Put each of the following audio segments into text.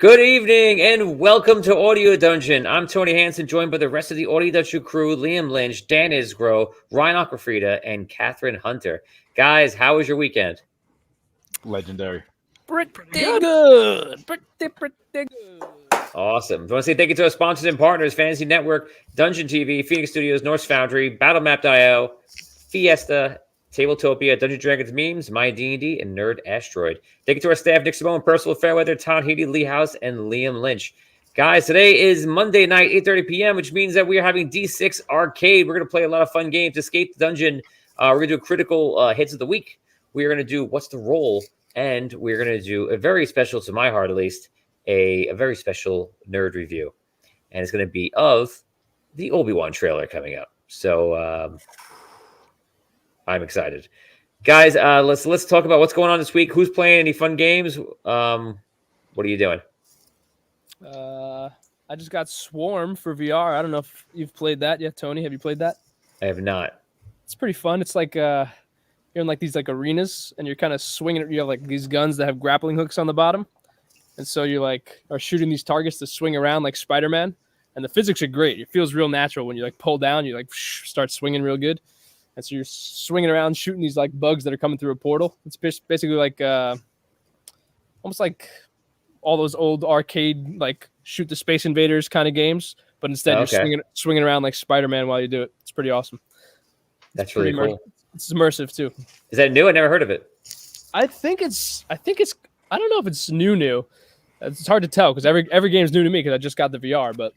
Good evening and welcome to Audio Dungeon. I'm Tony Hansen, joined by the rest of the Audio Dungeon crew: Liam Lynch, Dan Isgro, Ryan Aquafrida, and Catherine Hunter. Guys, how was your weekend? Legendary. Pretty good. Pretty good. Awesome. I want to say thank you to our sponsors and partners: Fantasy Network, Dungeon TV, Phoenix Studios, Norse Foundry, BattleMap.io, Fiesta, Tabletopia, Dungeon Dragons Memes, My D&D, and Nerd Asteroid. Thank you to our staff: Nick Simone, Percival Fairweather, Todd Heady, Lee House, and Liam Lynch. Guys, today is Monday night, 8:30 p.m., which means that we are having D6 Arcade. We're going to play a lot of fun games. Escape the Dungeon. We're going to do critical hits of the week. We're going to do What's the Roll? And we're going to do a very special, to my heart at least, a very special nerd review. And it's going to be of the Obi-Wan trailer coming up. So I'm excited. Guys, let's talk about what's going on this week. Who's playing any fun games? What are you doing? I just got Swarm for VR. I don't know if you've played that yet, Tony. Have you played that? I have not. It's pretty fun. It's like you're in like these like arenas, and you're kind of swinging. You have like these guns that have grappling hooks on the bottom, and so you like are shooting these targets to swing around like Spider-Man. And the physics are great. It feels real natural when you like pull down. You like start swinging real good. And so you're swinging around, shooting these like bugs that are coming through a portal. It's basically like almost like all those old arcade like shoot the Space Invaders kind of games, but instead you're swinging around like Spider-Man while you do it. It's pretty awesome. That's really cool. It's immersive too. Is that new? I never heard of it. I think it's. I don't know if it's new. It's hard to tell because every game is new to me because I just got the VR, but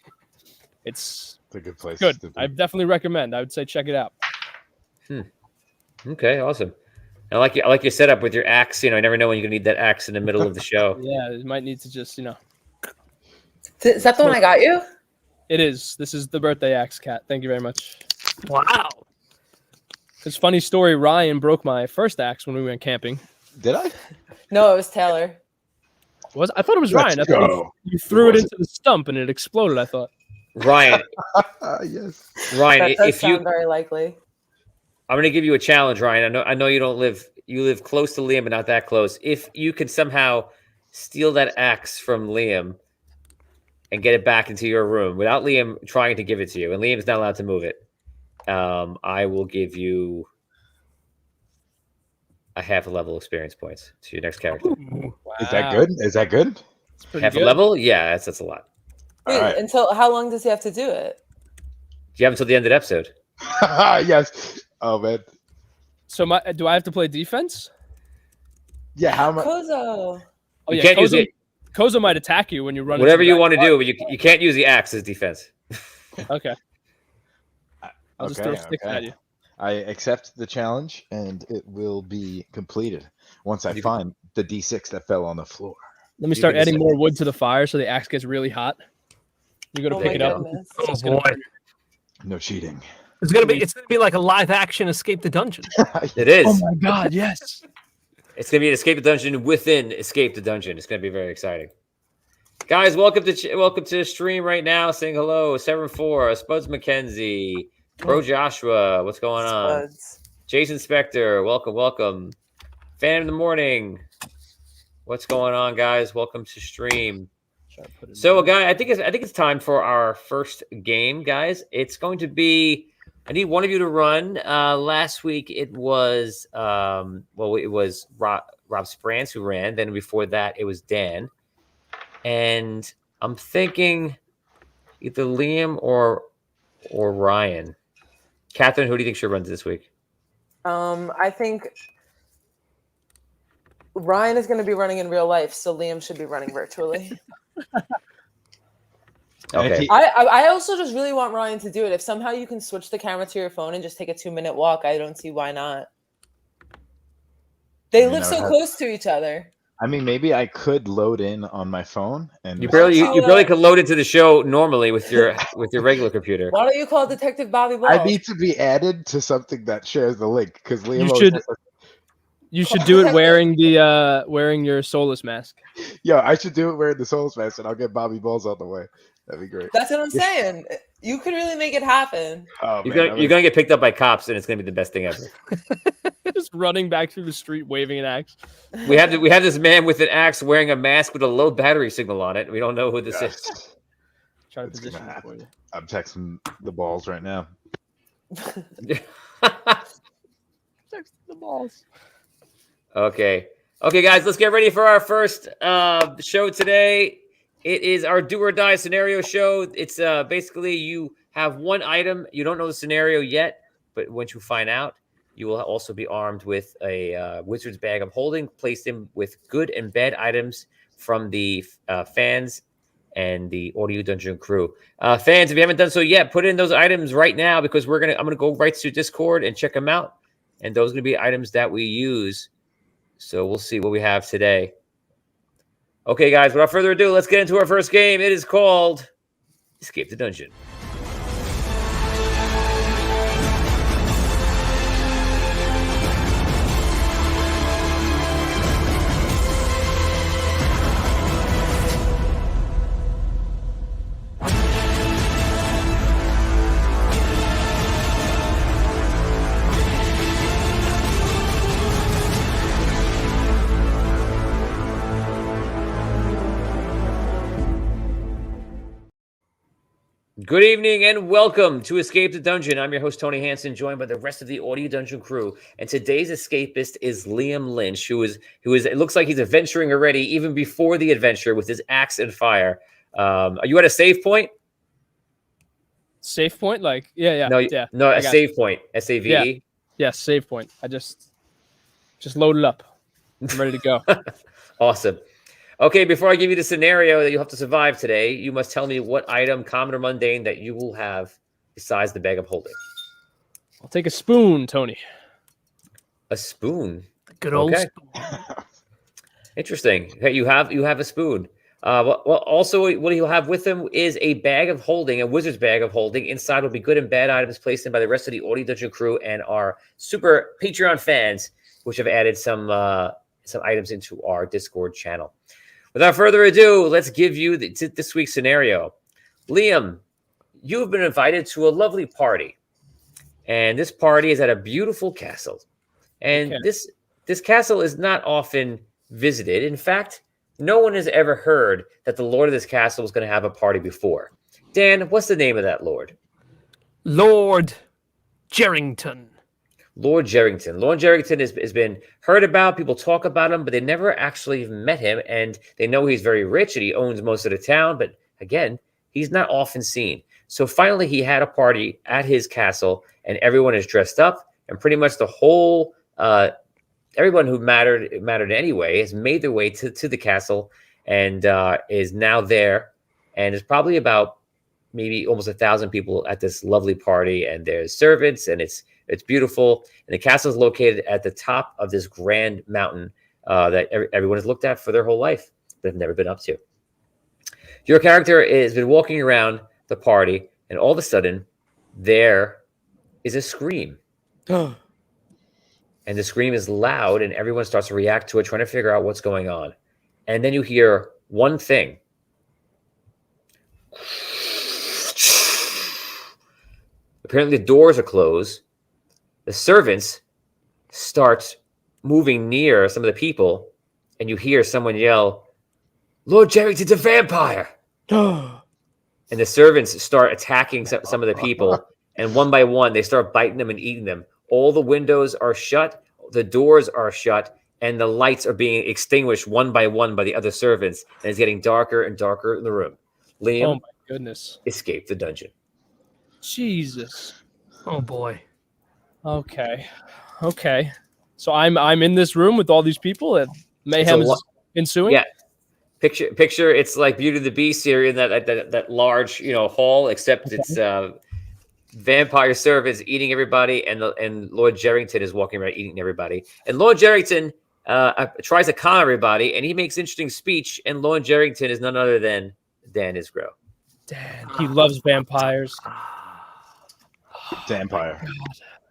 it's a good place. Good. I definitely recommend. I would say check it out. Okay, awesome. I like your setup with your axe. I never know when you're gonna need that axe in the middle of the show. Yeah, you might need to just Is that the one I got you? It is. This is the birthday axe, Cat. Thank you very much. Wow. Because funny story, Ryan broke my first axe when we went camping. Did I? No, it was Taylor. I thought it was Ryan. I thought you threw it into the stump and it exploded. I thought. Ryan. Yes. Ryan, That does sound very likely. I'm going to give you a challenge, Ryan. I know you don't live. You live close to Liam, but not that close. If you could somehow steal that axe from Liam and get it back into your room without Liam trying to give it to you, and Liam's not allowed to move it, I will give you a half a level experience points to your next character. Ooh, wow. Is that good? Half a level? Yeah, that's a lot. Wait, right. Until how long does he have to do it? Do you have until the end of the episode? Yes. Oh man. So do I have to play defense? Yeah. How much? Kozo. Oh You yeah. can't use it. Kozo might attack you when you run. Whatever you want to do, but you can't use the axe as defense. Okay. I'll just throw sticks at you. I accept the challenge, and it will be completed once I find the D6 that fell on the floor. Let me start adding more wood to the fire so the axe gets really hot. You go to pick it up. Goodness. Oh boy. No cheating. It's gonna be like a live action Escape the Dungeon. It is. Oh my god, yes. It's gonna be an Escape the Dungeon within Escape the Dungeon. It's gonna be very exciting. Guys, welcome to the stream right now. Saying hello, 7-4, Spuds McKenzie, Bro Joshua. What's going on? Spuds. Jason Spector, welcome. Fan in the morning. What's going on, guys? Welcome to stream. So, guy, I think it's time for our first game, guys. It's going to be. I need one of you to run. Last week it was it was Rob Sprance who ran. Then before that it was Dan. And I'm thinking either Liam or Ryan. Catherine, who do you think should run this week? I think Ryan is going to be running in real life, so Liam should be running virtually. Okay. I also just really want Ryan to do it. If somehow you can switch the camera to your phone and just take a 2-minute walk, I don't see why not. They live so close to each other. I mean, maybe I could load in on my phone, and You barely could load into the show normally with your regular computer. Why don't you call Detective Bobby Ball? I need to be added to something that shares the link because Liam. You should do it wearing your Solus mask. Yo, I should do it wearing the Souls mask, and I'll get Bobby Balls on the way. That'd be great. That's what I'm saying. You could really make it happen. Oh, You're gonna get picked up by cops, and it's gonna be the best thing ever. Just running back through the street waving an axe. We have this man with an axe wearing a mask with a low battery signal on it. We don't know who this is. Yes. Try to It's position gonna it for you. I'm texting the balls right now. Text the balls. Okay, guys, let's get ready for our first show today. It is our do or die scenario show. It's basically you have one item. You don't know the scenario yet, but once you find out, you will also be armed with a wizard's bag of holding, placed in with good and bad items from the fans and the Audio Dungeon crew. Fans, if you haven't done so yet, put in those items right now because I'm gonna go right to Discord and check them out, and those are gonna be items that we use. So we'll see what we have today. Okay, guys, without further ado, let's get into our first game. It is called Escape the Dungeon. Good evening and welcome to Escape the Dungeon. I'm your host, Tony Hansen, joined by the rest of the Audio Dungeon crew. And today's escapist is Liam Lynch, who is it looks like he's adventuring already, even before the adventure with his axe and fire. Are you at a save point? Save point? Like, yeah. No, I a got save point. SAVE. Yeah. Yeah, save point. I just loaded up. I'm ready to go. Awesome. Okay, before I give you the scenario that you have to survive today, you must tell me what item, common or mundane, that you will have besides the bag of holding. I'll take a spoon, Tony. A spoon. Good old Okay. spoon. Interesting. Okay, you have a spoon. Well, also what he'll have with him is a bag of holding, a wizard's bag of holding. Inside will be good and bad items placed in by the rest of the Audio Dungeon crew and our super Patreon fans, which have added some items into our Discord channel. Without further ado, let's give you this week's scenario. Liam, you have been invited to a lovely party, and this party is at a beautiful castle. And Okay. this castle is not often visited. In fact, no one has ever heard that the lord of this castle was going to have a party before. Dan, what's the name of that lord? Lord Jerrington. Lord Jerrington. Lord Jerrington has been heard about. People talk about him, but they never actually met him. And they know he's very rich and he owns most of the town. But again, he's not often seen. So finally, he had a party at his castle, and everyone is dressed up. And pretty much the whole, everyone who mattered anyway, has made their way to the castle and is now there. And it's probably about maybe almost 1,000 people at this lovely party. And there's servants, and it's beautiful, and the castle is located at the top of this grand mountain that everyone has looked at for their whole life, but have never been up to. Your character has been walking around the party, and all of a sudden, there is a scream. And the scream is loud, and everyone starts to react to it, trying to figure out what's going on. And then you hear one thing. Apparently, the doors are closed. The servants start moving near some of the people, and you hear someone yell, "Lord Jerrington's a vampire!" And the servants start attacking some of the people, and one by one, they start biting them and eating them. All the windows are shut, the doors are shut, and the lights are being extinguished one by one by the other servants, and it's getting darker and darker in the room. Liam, Oh my goodness. escape the dungeon. Jesus. Oh boy. Okay. So I'm in this room with all these people and mayhem is ensuing. Yeah. Picture it's like Beauty and the Beast here in that large, hall, except it's vampire servants eating everybody, and Lord Jerrington is walking around eating everybody. And Lord Jerrington tries to con everybody, and he makes interesting speech, and Lord Jerrington is none other than Dan Isgro. Dan, he loves vampires. Vampire.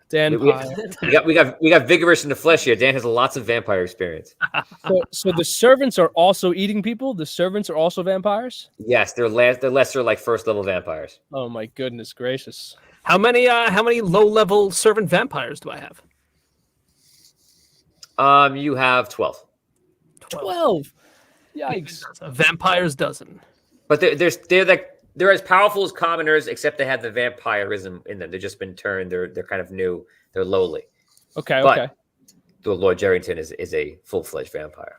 Dan We Pyle. we got vigorous in the flesh here. Dan has lots of vampire experience. So the servants are also eating people? The servants are also vampires? Yes, they're lesser, like first level vampires. Oh my goodness gracious. How many low level servant vampires do I have? You have 12. 12. Yikes. A vampire's dozen. But they're as powerful as commoners, except they have the vampirism in them. They've just been turned. They're kind of new. They're lowly. Okay. But the Lord Jerrington is a full-fledged vampire.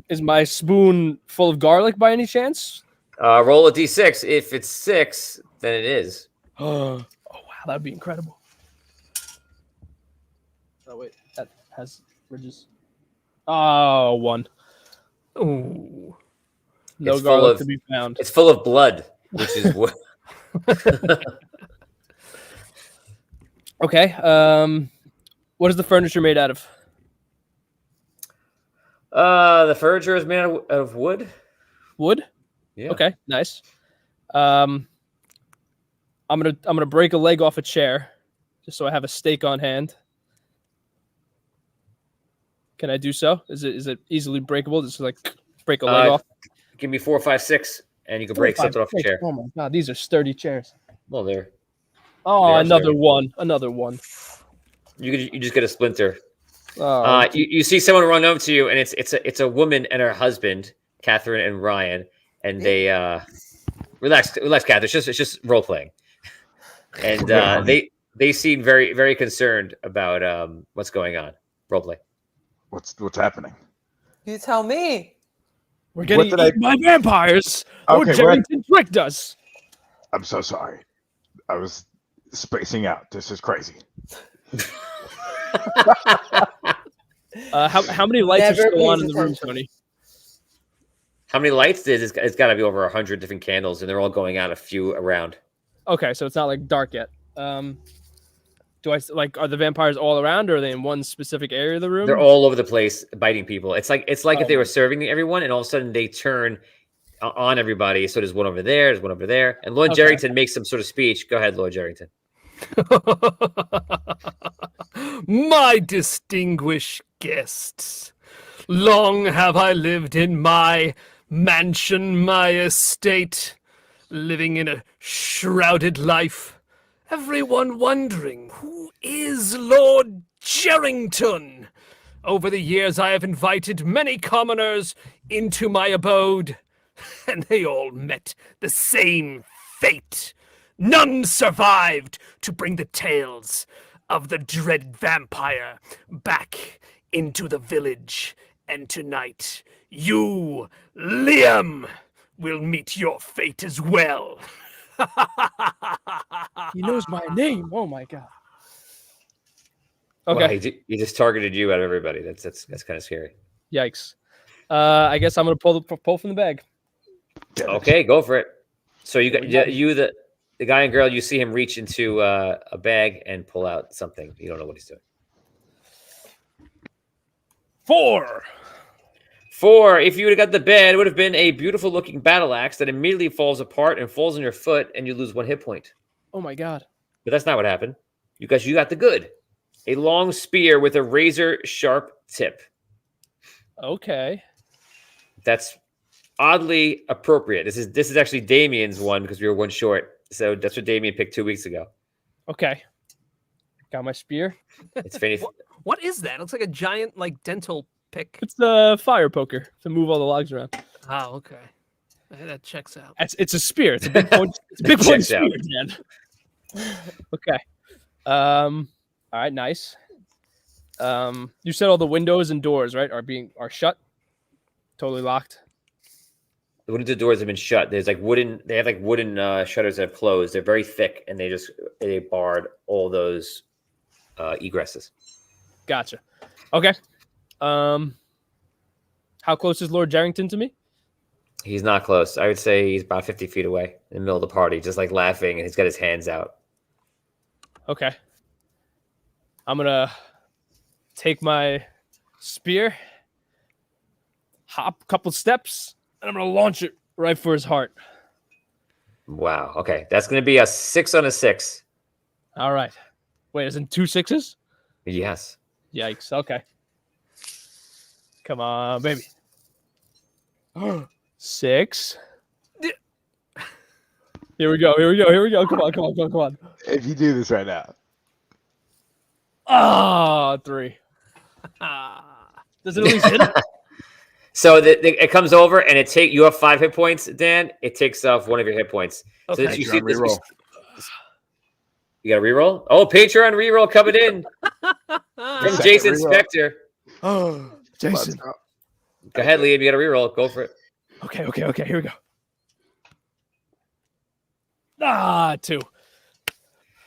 Is my spoon full of garlic by any chance? Roll a d6. If it's 6, then it is. Oh wow, that'd be incredible. Oh wait, that has ridges. Oh, 1. Ooh. No It's garlic to be found. It's full of blood, which is what. Okay. What is the furniture made out of? The furniture is made out of wood. Wood. Yeah. Okay. Nice. I'm gonna break a leg off a chair, just so I have a steak on hand. Can I do so? Is it easily breakable? Just like break a leg off. Give me 4, 5, 6, and you can break 4, 5, something off a 6. chair. Oh my god, these are sturdy chairs. Well, there. Oh, They are another sturdy. one. Another one. You just get a splinter. Oh, You see someone run over to you, and it's a woman and her husband, Catherine and Ryan, and they relax, Catherine. It's just role playing, and they seem very, very concerned about what's going on. Role play. What's happening? You tell me. we're getting did I- eaten by vampires. Oh, Okay, Jerrington tricked us. I'm so sorry. I was spacing out. This is crazy. How many lights Never are still on pays in the room, attention. Tony? How many lights? It's got to be over 100 different candles, and they're all going out a few around. Okay, so it's not like dark yet. Do I like? Are the vampires all around, or are they in one specific area of the room? They're all over the place, biting people. It's like Oh, if they were serving everyone, and all of a sudden they turn on everybody. So there's one over there, there's one over there, and Lord Okay. Jerrington makes some sort of speech. Go ahead, Lord Jerrington. My distinguished guests, long have I lived in my mansion, my estate, living in a shrouded life. Everyone wondering, who is Lord Jerrington? Over the years, I have invited many commoners into my abode, and they all met the same fate. None survived to bring the tales of the dread vampire back into the village. And tonight, you, Liam, will meet your fate as well. He knows my name. Oh my god. Wow, Okay. he just targeted you out of everybody. That's kind of scary. Yikes. I guess I'm gonna pull from the bag. Damn it. Okay, go for it. So you got Here we go. the guy and girl. You see him reach into a bag and pull out something. You don't know what he's doing. 4. 4. If you would have got the bed, it would have been a beautiful looking battle axe that immediately falls apart and falls on your foot, and you lose 1 hit point. Oh my god. But that's not what happened. You got the good. A long spear with a razor sharp tip. Okay. That's oddly appropriate. This is actually Damien's one because we were 1 short. So that's what Damien picked 2 weeks ago. Okay. Got my spear. It's fanny. What is that? It looks like a giant, dental pick. It's the fire poker to move all the logs around. Oh, okay. That checks out. It's a spear. It's a big point. It's a big point Checks out. spear, man. Okay. All right. Nice. You said all the windows and doors, right, are shut, totally locked. The windows and doors have been shut. There's wooden. They have wooden shutters that have closed. They're very thick, and they barred all those egresses. Gotcha. Okay. How close is Lord Jerrington to me? He's not close. I would say he's about 50 feet away in the middle of the party, just laughing, and he's got his hands out. Okay. I'm gonna take my spear, hop a couple steps, and I'm gonna launch it right for his heart. Wow. Okay, that's going to be a 6 on a 6. All right. Wait, isn't 2 6s? Yes. Yikes. Okay. Come on, baby. 6. Here we go. Come on. If you do this right now, Ah, 3. Does it at least hit him? So it comes over and you have 5 hit points, Dan. It takes off one of your hit points. So Okay. that you Patreon see this. reroll. You got a reroll? Oh, Patreon reroll coming in from Second Jason reroll. Spector. Oh, Jason. Go ahead, Liam. You got a reroll. Go for it. Okay. Here we go. 2.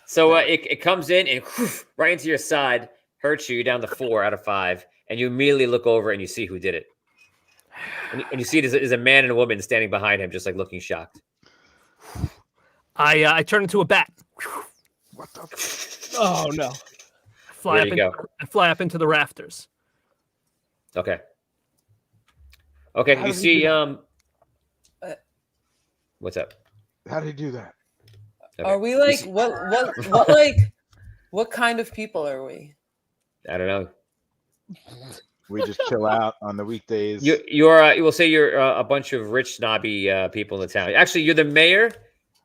So it comes in and right into your side, hurts you. You're down to 4 out of 5, and you immediately look over and you see who did it. And you see there's a man and a woman standing behind him, just like looking shocked. I turn into a bat. What the? Oh no. Where do you go? I fly up into the rafters. Okay. Okay. How You did see you what's up? How did he do that? Okay. Are we You like see- what kind of people are we? I don't know. We just chill out on the weekdays. You will say you're a bunch of rich snobby people in the town. Actually, you're the mayor,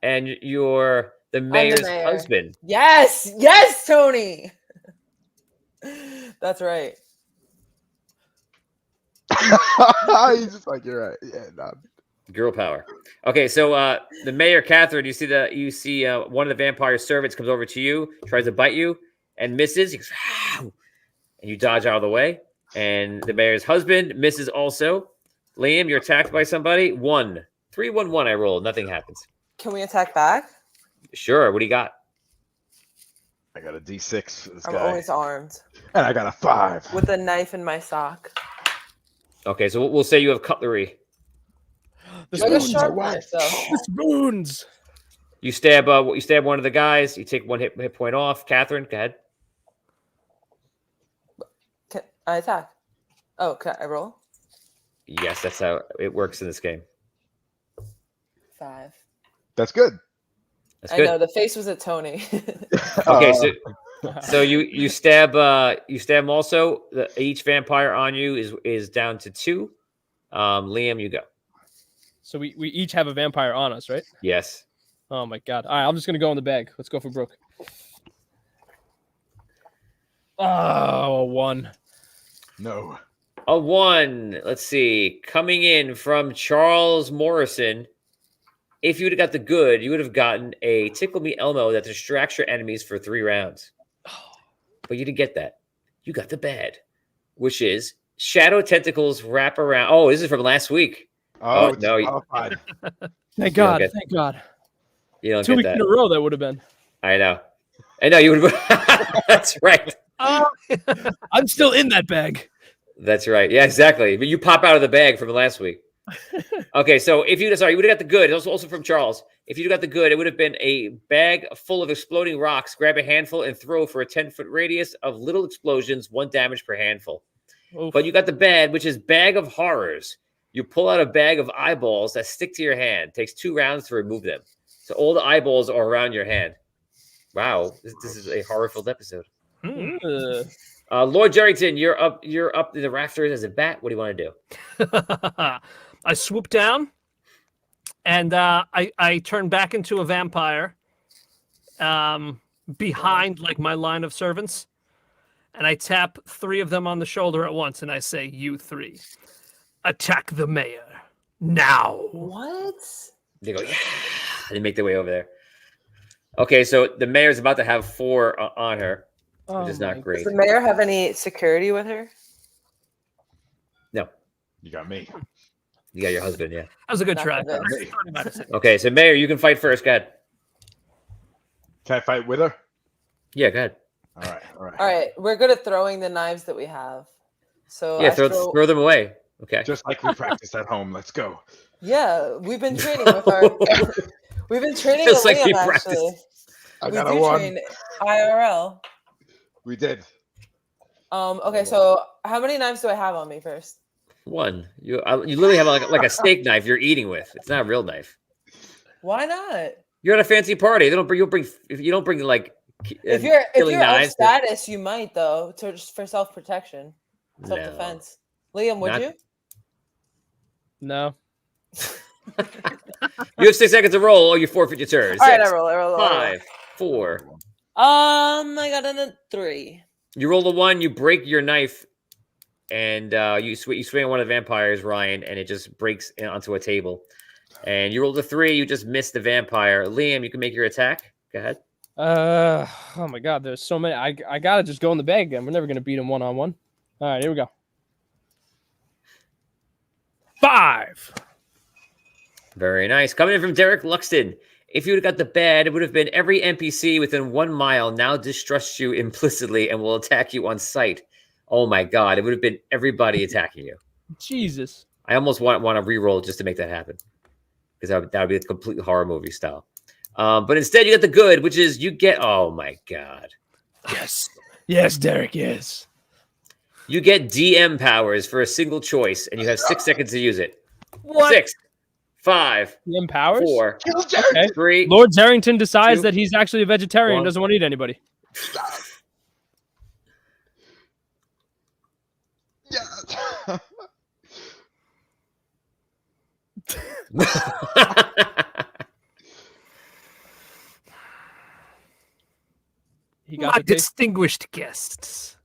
and you're the mayor's mayor. husband. Yes, Tony. That's right. He's just like, you're right. Yeah, no. Girl power. Okay, so the mayor, Catherine, you see one of the vampire servants comes over to you, tries to bite you, and misses. He goes, "Ow!" And you dodge out of the way. And the mayor's husband misses also. Liam, you're attacked by somebody. 1. 3-1-1. I rolled. Nothing happens. Can we attack back? Sure. What do you got? I got a D6 for this I'm guy. always armed And I got a 5. with a knife in my sock. Okay, so we'll say you have cutlery. The Like a spoons. sharp what? knife, though. The spoons. You stab one of the guys. You take 1 hit point off. Catherine, go ahead. Can I attack? Oh, can I roll? Yes, that's how it works in this game. 5. That's good. That's I good. know the face was at Tony. Okay, so you stab him also. Each vampire on you is down to 2. Liam, you go. So we each have a vampire on us, right? Yes. Oh my god. All right, I'm just gonna go in the bag. Let's go for Brooke. Oh, 1. No. A 1. Let's see. Coming in from Charles Morrison. If you would have got the good, you would have gotten a Tickle Me Elmo that distracts your enemies for 3 rounds. But you didn't get that. You got the bad, which is Shadow Tentacles wrap around. Oh, this is from last week. Oh, Oh, no, you- qualified. Thank God. get- Thank God. You don't 2 get weeks that. in a row that would have been. I know. You would have. That's right. Oh, I'm still in that bag. That's right. Yeah, exactly. But you pop out of the bag from last week. Okay, so you would have got the good. It was also from Charles. If you got the good, it would have been a bag full of exploding rocks. Grab a handful and throw for a 10-foot radius of little explosions, 1 damage per handful. Oof. But you got the bad, which is bag of horrors. You pull out a bag of eyeballs that stick to your hand. Takes 2 rounds to remove them. So all the eyeballs are around your hand. Wow, this is a horror-filled episode. hmm. Lord Jerrington, you're up in the rafters as a bat. What do you want to do? I swoop down, and I turn back into a vampire behind like my line of servants, and I tap 3 of them on the shoulder at once, and I say, "You 3, attack the mayor now." What? They go, yeah. They make their way over there. Okay, so the mayor's about to have 4 on her, which is not great. Does the mayor have any security with her? No, You got me. you got your husband, yeah. That was a good Not try. for this. Okay, so mayor, you can fight first. Go ahead. Can I fight with her? Yeah, go ahead. All right. All right. All right, we're good at throwing the knives that we have. So Yeah, I throw them away. Okay. Just like we practiced at home. Let's go. Yeah, we've been training with our. We've been training Just with like we Liam, practiced. actually. I We got a do 1. train IRL. We did. Okay, so how many knives do I have on me first? 1. You literally have like a steak knife you're eating with. It's not a real knife. Why not? You're at a fancy party. You don't bring like If you're killing of knives. status, you might though, just for self protection, No. self defense. Liam, would Not- you? No. You have 6 seconds to roll, or you forfeit your turn. All right, I 6, roll. I roll. 5, 4. I got a 3. You roll a 1. You break your knife and you swing on one of the vampires, Ryan, and it just breaks onto a table. And you rolled a 3. You just missed the vampire. Liam, you can make your attack. Go ahead. Oh my God, there's so many. I gotta just go in the bag again. We're never gonna beat him 1-on-1. All right, here we go. 5. Very nice. Coming in from Derek Luxton. If you would have got the bad, it would have been every NPC within 1 mile now distrusts you implicitly and will attack you on sight. Oh my God. It would have been everybody attacking you. Jesus. I almost want to re-roll just to make that happen. Because that would be a complete horror movie style. But instead, you get the good, which is you get... Oh my God. Yes. Yes, Derek, yes. You get DM powers for a single choice, and you have 6 seconds to use it. What? 6, 5, DM powers? 4, Okay. 3. Lord Zarrington decides 2, that he's actually a vegetarian and 1. doesn't want to eat anybody. Yeah. He My got the taste. distinguished guests.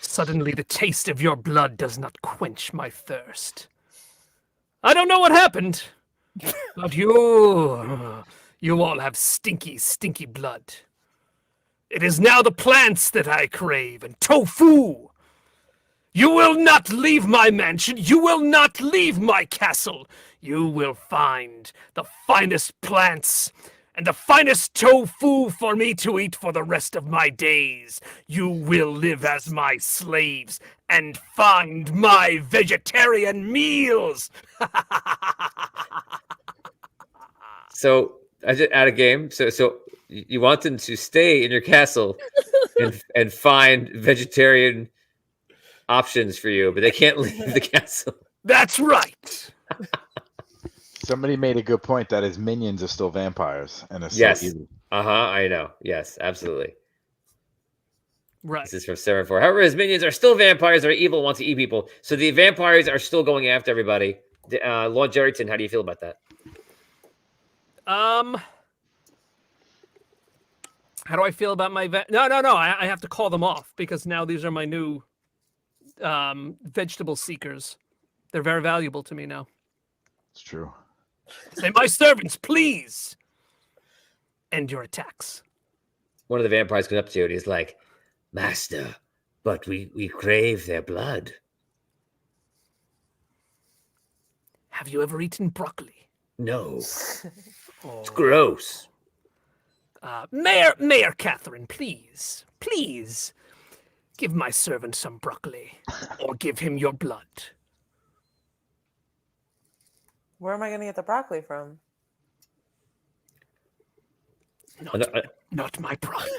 Suddenly the taste of your blood does not quench my thirst. I don't know what happened, but you all have stinky, stinky blood. It is now the plants that I crave, and tofu. You will not leave my mansion. You will not leave my castle. You will find the finest plants and the finest tofu for me to eat for the rest of my days. You will live as my slaves and find my vegetarian meals. So I just add a game. So you want them to stay in your castle and find vegetarian options for you, but they can't leave the castle. That's right. Somebody made a good point that his minions are still vampires and are Yes. so evil. I know. Yes, absolutely. Right. This is from 7-4. However, his minions are still vampires that are evil and want to eat people. So the vampires are still going after everybody. Lord Jerrington, how do you feel about that? How do I feel about my No. I have to call them off because now these are my new vegetable seekers. They're very valuable to me now. It's true. Say, my servants, please end your attacks. One of the vampires comes up to you and he's like, Master, but we crave their blood. Have you ever eaten broccoli? No. It's gross. Mayor Catherine, please, give my servant some broccoli, or give him your blood. Where am I going to get the broccoli from? Not my problem.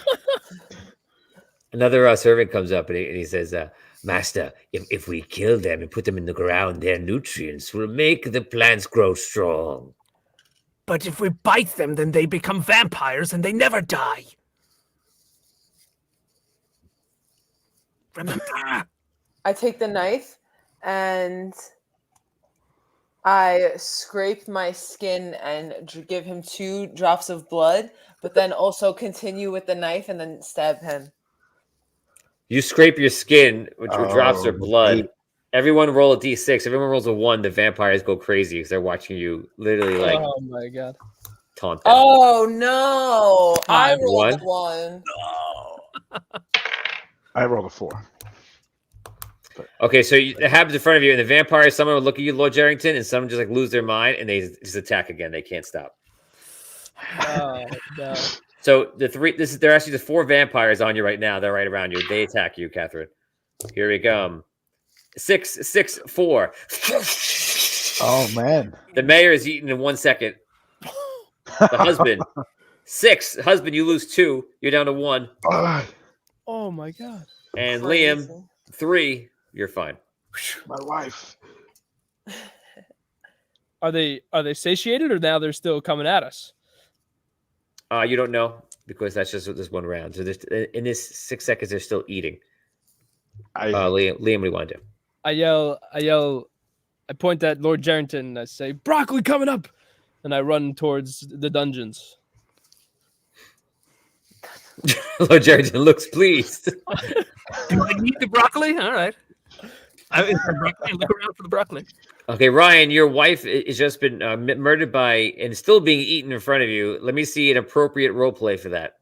Another servant comes up and he says, Master, if we kill them and put them in the ground, their nutrients will make the plants grow strong. But if we bite them, then they become vampires and they never die. Remember? I take the knife and I scrape my skin and give him 2 drops of blood, but then also continue with the knife and then stab him. You scrape your skin, which drops their blood. neat. Everyone roll a d6. Everyone rolls a 1. The vampires go crazy because they're watching you literally like Oh my God. taunt them. Oh no! I rolled a 1. I rolled a 4. Okay, so it happens in front of you, and the vampires, someone will look at you, Lord Jerrington, and some just like lose their mind and they just attack again. They can't stop. Oh no. So they're actually the 4 vampires on you right now. They're right around you. They attack you, Catherine. Here we go. 6, 6, 4. Oh man. The mayor is eaten in 1 second. The husband. 6. Husband, you lose 2. You're down to 1. Oh my God. And Crazy. Liam, 3. You're fine. My wife. Are they satiated or now they're still coming at us? You don't know because that's just this one round. So in this 6 seconds, they're still eating. Liam, what do you want to do? I yell, I point at Lord Jerrington and I say, broccoli coming up. And I run towards the dungeons. Lord Jerrington looks pleased. Do I need the broccoli? All right. Look around for the broccoli. Okay, Ryan, your wife has just been murdered by and still being eaten in front of you. Let me see an appropriate role play for that.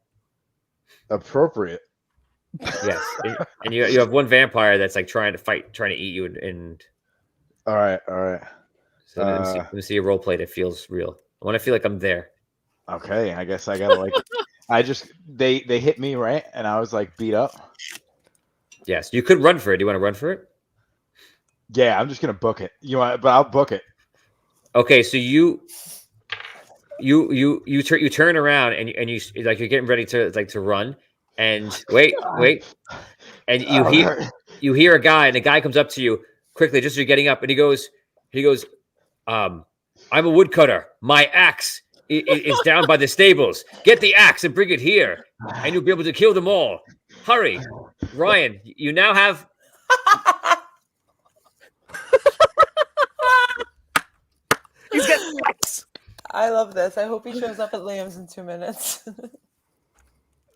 Appropriate. Yes, and you have one vampire that's like trying to eat you, and All right. so let me see a role play that feels real. I want to feel like I'm there. Okay, I guess I gotta like. They hit me right, and I was like beat up. Yes, you could run for it. Do you want to run for it? Yeah, I'm just gonna book it. But I'll book it. Okay, so you turn around and you like you're getting ready to run, and wait, and you hear a guy, and the guy comes up to you quickly just as you're getting up, and he goes, I'm a woodcutter. My axe is down by the stables. Get the axe and bring it here, and you'll be able to kill them all. Hurry, Ryan. You now have. He's getting wax. I love this. I hope he shows up at Liam's in 2 minutes.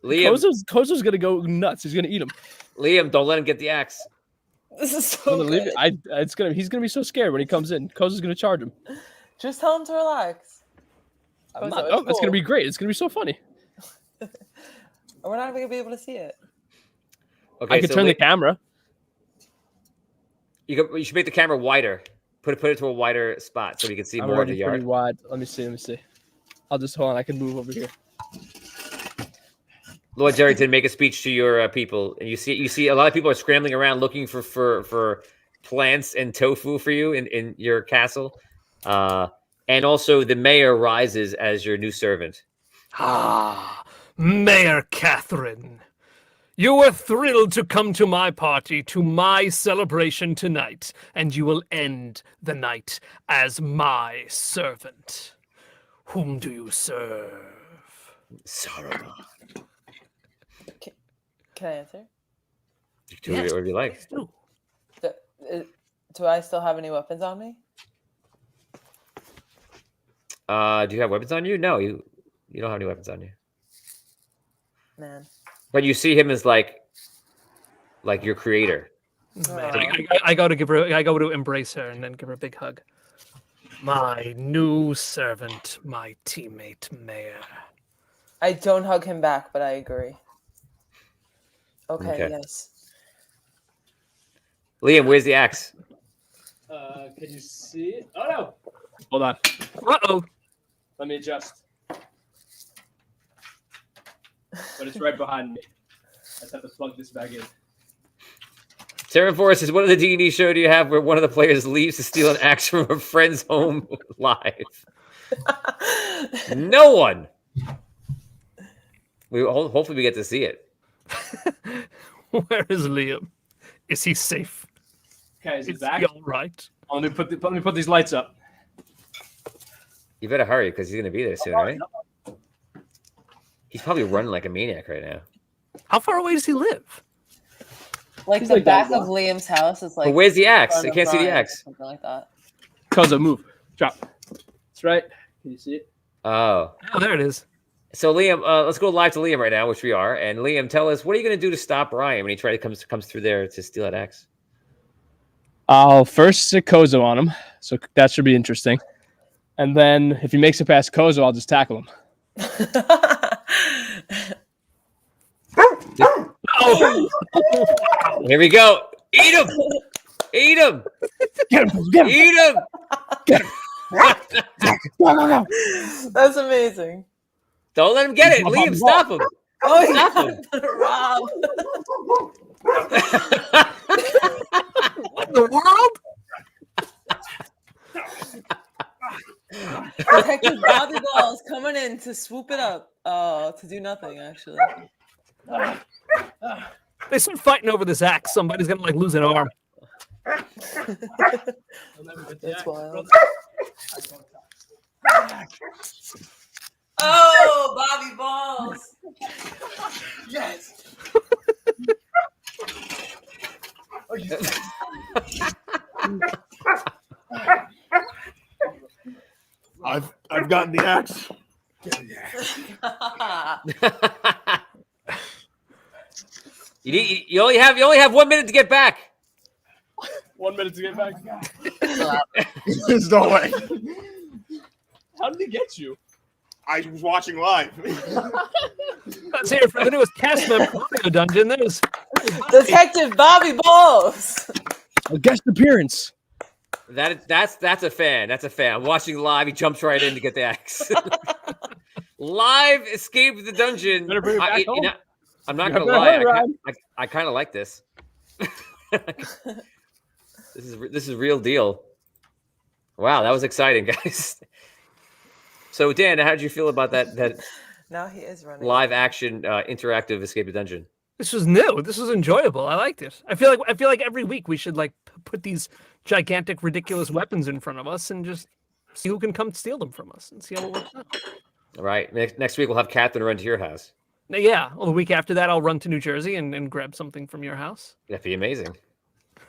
Liam, Kozo's gonna go nuts. He's gonna eat him. Liam, don't let him get the axe. This is so good. He's gonna be so scared when he comes in. Kozo's gonna charge him. Just tell him to relax. I'm Kozo, not, it's oh, it's gonna cool. be great. It's gonna be so funny. We're not gonna be able to see it. Okay, I could turn the camera. You should make the camera wider. Put it to a wider spot so we can see I'm more of the already pretty yard. wide. Let me see. I'll just hold on. I can move over here. Lord Jerrington, make a speech to your people, and you see a lot of people are scrambling around looking for plants and tofu for you in your castle, and also the mayor rises as your new servant. Ah, Mayor Catherine. You were thrilled to come to my party, to my celebration tonight, and you will end the night as my servant. Whom do you serve? Saruman. Can I answer? You can do whatever you like. Do. Do I still have any weapons on me? Do you have weapons on you? No, you don't have any weapons on you. Man. But you see him as like your creator. I go to embrace her and then give her a big hug. My new servant, my teammate, Mayor. I don't hug him back, but I agree. Okay. Yes. Liam, where's the axe? Can you see it? Oh no! Hold on. Uh-oh. Let me adjust. But it's right behind me. I just have to plug this back in. Terran Force says, what other D&D show do you have where one of the players leaves to steal an axe from a friend's home live? No one. Hopefully we get to see it. Where is Liam? Is he safe? Okay, is Is it back? he all right? Let me put these lights up. You better hurry because he's going to be there soon, right? He's probably running like a maniac right now. How far away does he live? Like He's the like that back of Liam's house is like. But where's the in axe? front I of can't see the Brian's or axe. Something like that. Kozo, move. Drop. That's right. Can you see it? Oh. Oh, there it is. So Liam, let's go live to Liam right now, which we are. And Liam, tell us, what are you going to do to stop Ryan when he comes through there to steal that axe? I'll first stick Kozo on him, so that should be interesting. And then if he makes it past Kozo, I'll just tackle him. Oh, Here we go. Eat him. Eat him. Get him! Get him! Eat him. Go! That's amazing. Don't let him get it. Liam, stop him. Oh, Stop yeah. him. Rob. what in the world? Detective Bobby Balls coming in to swoop it up. To do nothing, actually. They start fighting over this axe. Somebody's gonna lose an arm. That's wild. Oh, Bobby Balls. Yes. I've gotten the axe. You only have 1 minute to get back. 1 minute to get back. There's no way. How did he get you? I was watching live. Let's hear from the newest cast member of the dungeon. There's Detective Bobby Balls. A guest appearance. That's a fan. That's a fan. I'm watching live. He jumps right in to get the axe. Live escape the dungeon. Better bring it back home. I'm not You gonna better lie. hurry, Ryan. I kind of like this. This is real deal. Wow, that was exciting, guys. So Dan, how did you feel about that Now he is running. live action interactive escape the dungeon? This was new. This was enjoyable. I liked it. I feel like every week we should like put these gigantic, ridiculous weapons in front of us and just see who can come steal them from us and see how it works out. All right. Next week we'll have Catherine run to your house. Yeah. Well, the week after that, I'll run to New Jersey and grab something from your house. That'd be amazing.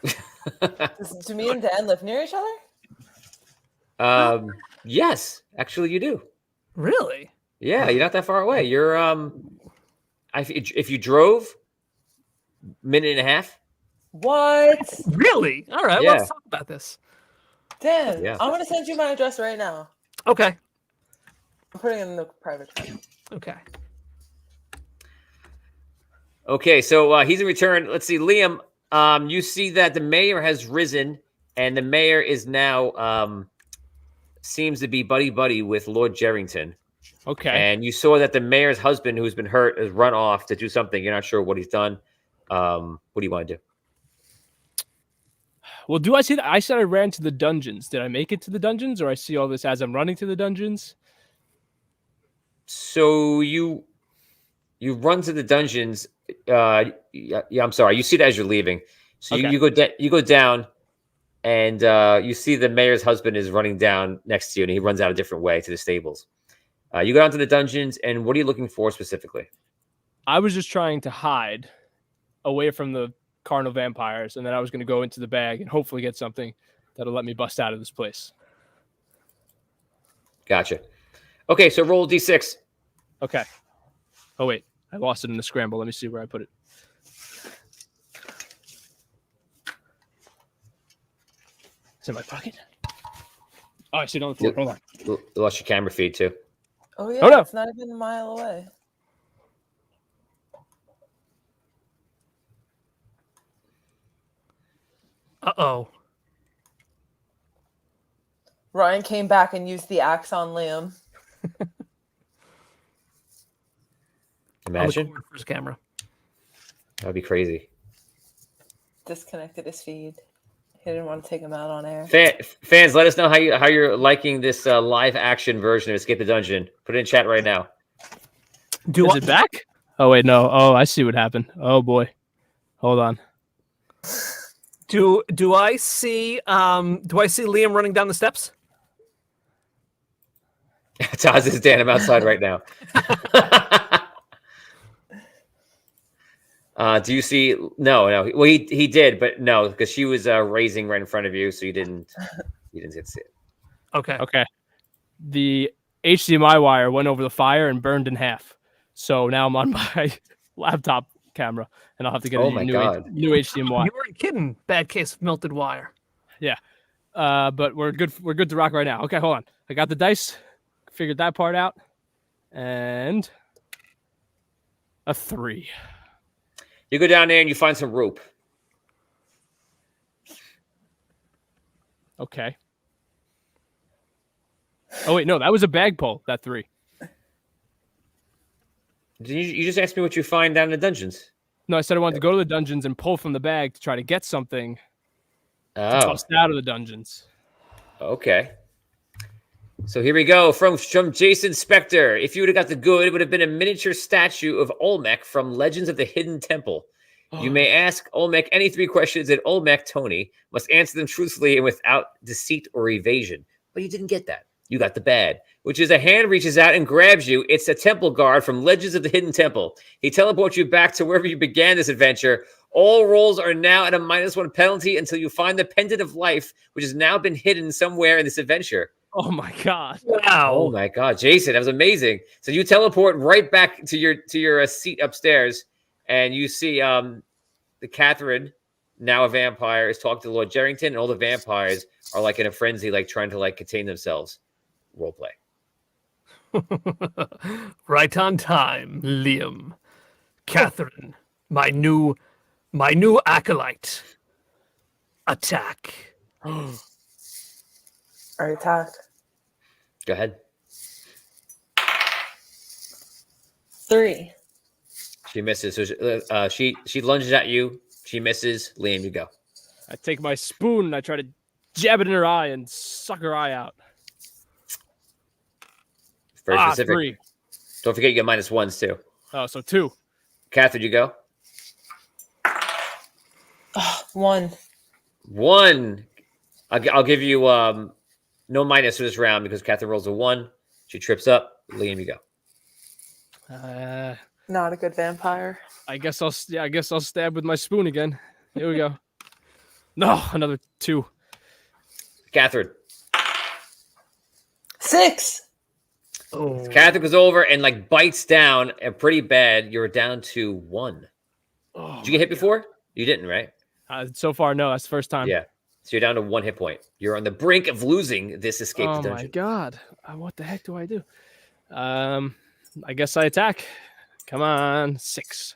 Do me and Dan live near each other? Yes, actually you do. Really? Yeah, you're not that far away. You're if you drove, minute and a half. What? Really? All right. Yeah. Well, let's talk about this. Dan, Yeah. I'm gonna send you my address right now. Okay. I'm putting it in the private chat. Okay. Okay, so he's in return. Let's see, Liam. You see that the mayor has risen, and the mayor is now seems to be buddy with Lord Jerrington. Okay. And you saw that the mayor's husband, who's been hurt, has run off to do something. You're not sure what he's done. What do you want to do? Well, do I see that? I said I ran to the dungeons. Did I make it to the dungeons, or I see all this as I'm running to the dungeons? So you run to the dungeons. Yeah, I'm sorry. You see it as you're leaving. So Okay. you go down, and you see the mayor's husband is running down next to you, and he runs out a different way to the stables. You go down to the dungeons, and what are you looking for specifically? I was just trying to hide away from the carnal vampires, and then I was going to go into the bag and hopefully get something that'll let me bust out of this place. Gotcha. Okay, so roll d6. Okay. Oh, wait. I lost it in the scramble. Let me see where I put it. It's in my pocket. Oh, I see it on the floor. Hold on. You lost your camera feed too. Oh yeah, Oh, no. it's not even a mile away. Uh-oh. Ryan came back and used the axe on Liam. Imagine. For his camera. That would be crazy. Disconnected his feed. He didn't want to take him out on air. Fans, let us know how you're liking this live action version of Escape the Dungeon. Put it in chat right now. Is it back? Oh, wait, no. Oh, I see what happened. Oh, boy. Hold on. Do I see Liam running down the steps? Taz is Dan. I'm outside right now. Do you see? No. Well, he did, but no, because she was raising right in front of you, so you didn't get to see it. Okay. Okay. The HDMI wire went over the fire and burned in half. So now I'm on my laptop camera, and I'll have to get Oh a my new God. HDMI. You weren't kidding. Bad case of melted wire. Yeah. But we're good. We're good to rock right now. Okay, hold on. I got the dice. Figured that part out. And a 3. You go down there and you find some rope. Okay. Oh wait, no, that was a bag pull. That 3. You just asked me what you find down in the dungeons. No, I said I wanted to go to the dungeons and pull from the bag to try to get something to Oh, bust out of the dungeons. okay. So here we go from Jason Spector. If you would have got the good, it would have been a miniature statue of Olmec from Legends of the Hidden Temple. You may ask Olmec any 3 questions, and Olmec, Tony, must answer them truthfully and without deceit or evasion. But you didn't get that. You got the bad, which is a hand reaches out and grabs you. It's a temple guard from Legends of the Hidden Temple. He teleports you back to wherever you began this adventure. All rolls are now at a -1 penalty until you find the Pendant of Life, which has now been hidden somewhere in this adventure. Oh my God. Wow. Oh my God, Jason, that was amazing. So you teleport right back to your seat upstairs, and you see the Catherine now a vampire, is talking to Lord Jerrington, and all the vampires are like in a frenzy, like trying to like contain themselves. Role play. Right on time, Liam. Catherine, my new acolyte. Attack. All right, attack. Go ahead. 3. She misses. So she lunges at you. She misses. Liam, you go. I take my spoon and I try to jab it in her eye and suck her eye out. Very specific. 3. Don't forget you get -1s too. Oh, so 2. Catherine, you go. 1. 1. I'll give you no minus for this round because Catherine rolls a 1. She trips up. Liam, you go. Not a good vampire. I guess I'll stab with my spoon again. Here we go. No, another 2. Catherine. 6. Oh. Catherine goes over and like bites down and pretty bad. You're down to 1. Oh, Did you get hit before? You didn't, right? so far, no. That's the first time. Yeah. So you're down to 1 hit point. You're on the brink of losing this escape Oh to my dungeon. god! What the heck do I do? I guess I attack. Come on, 6.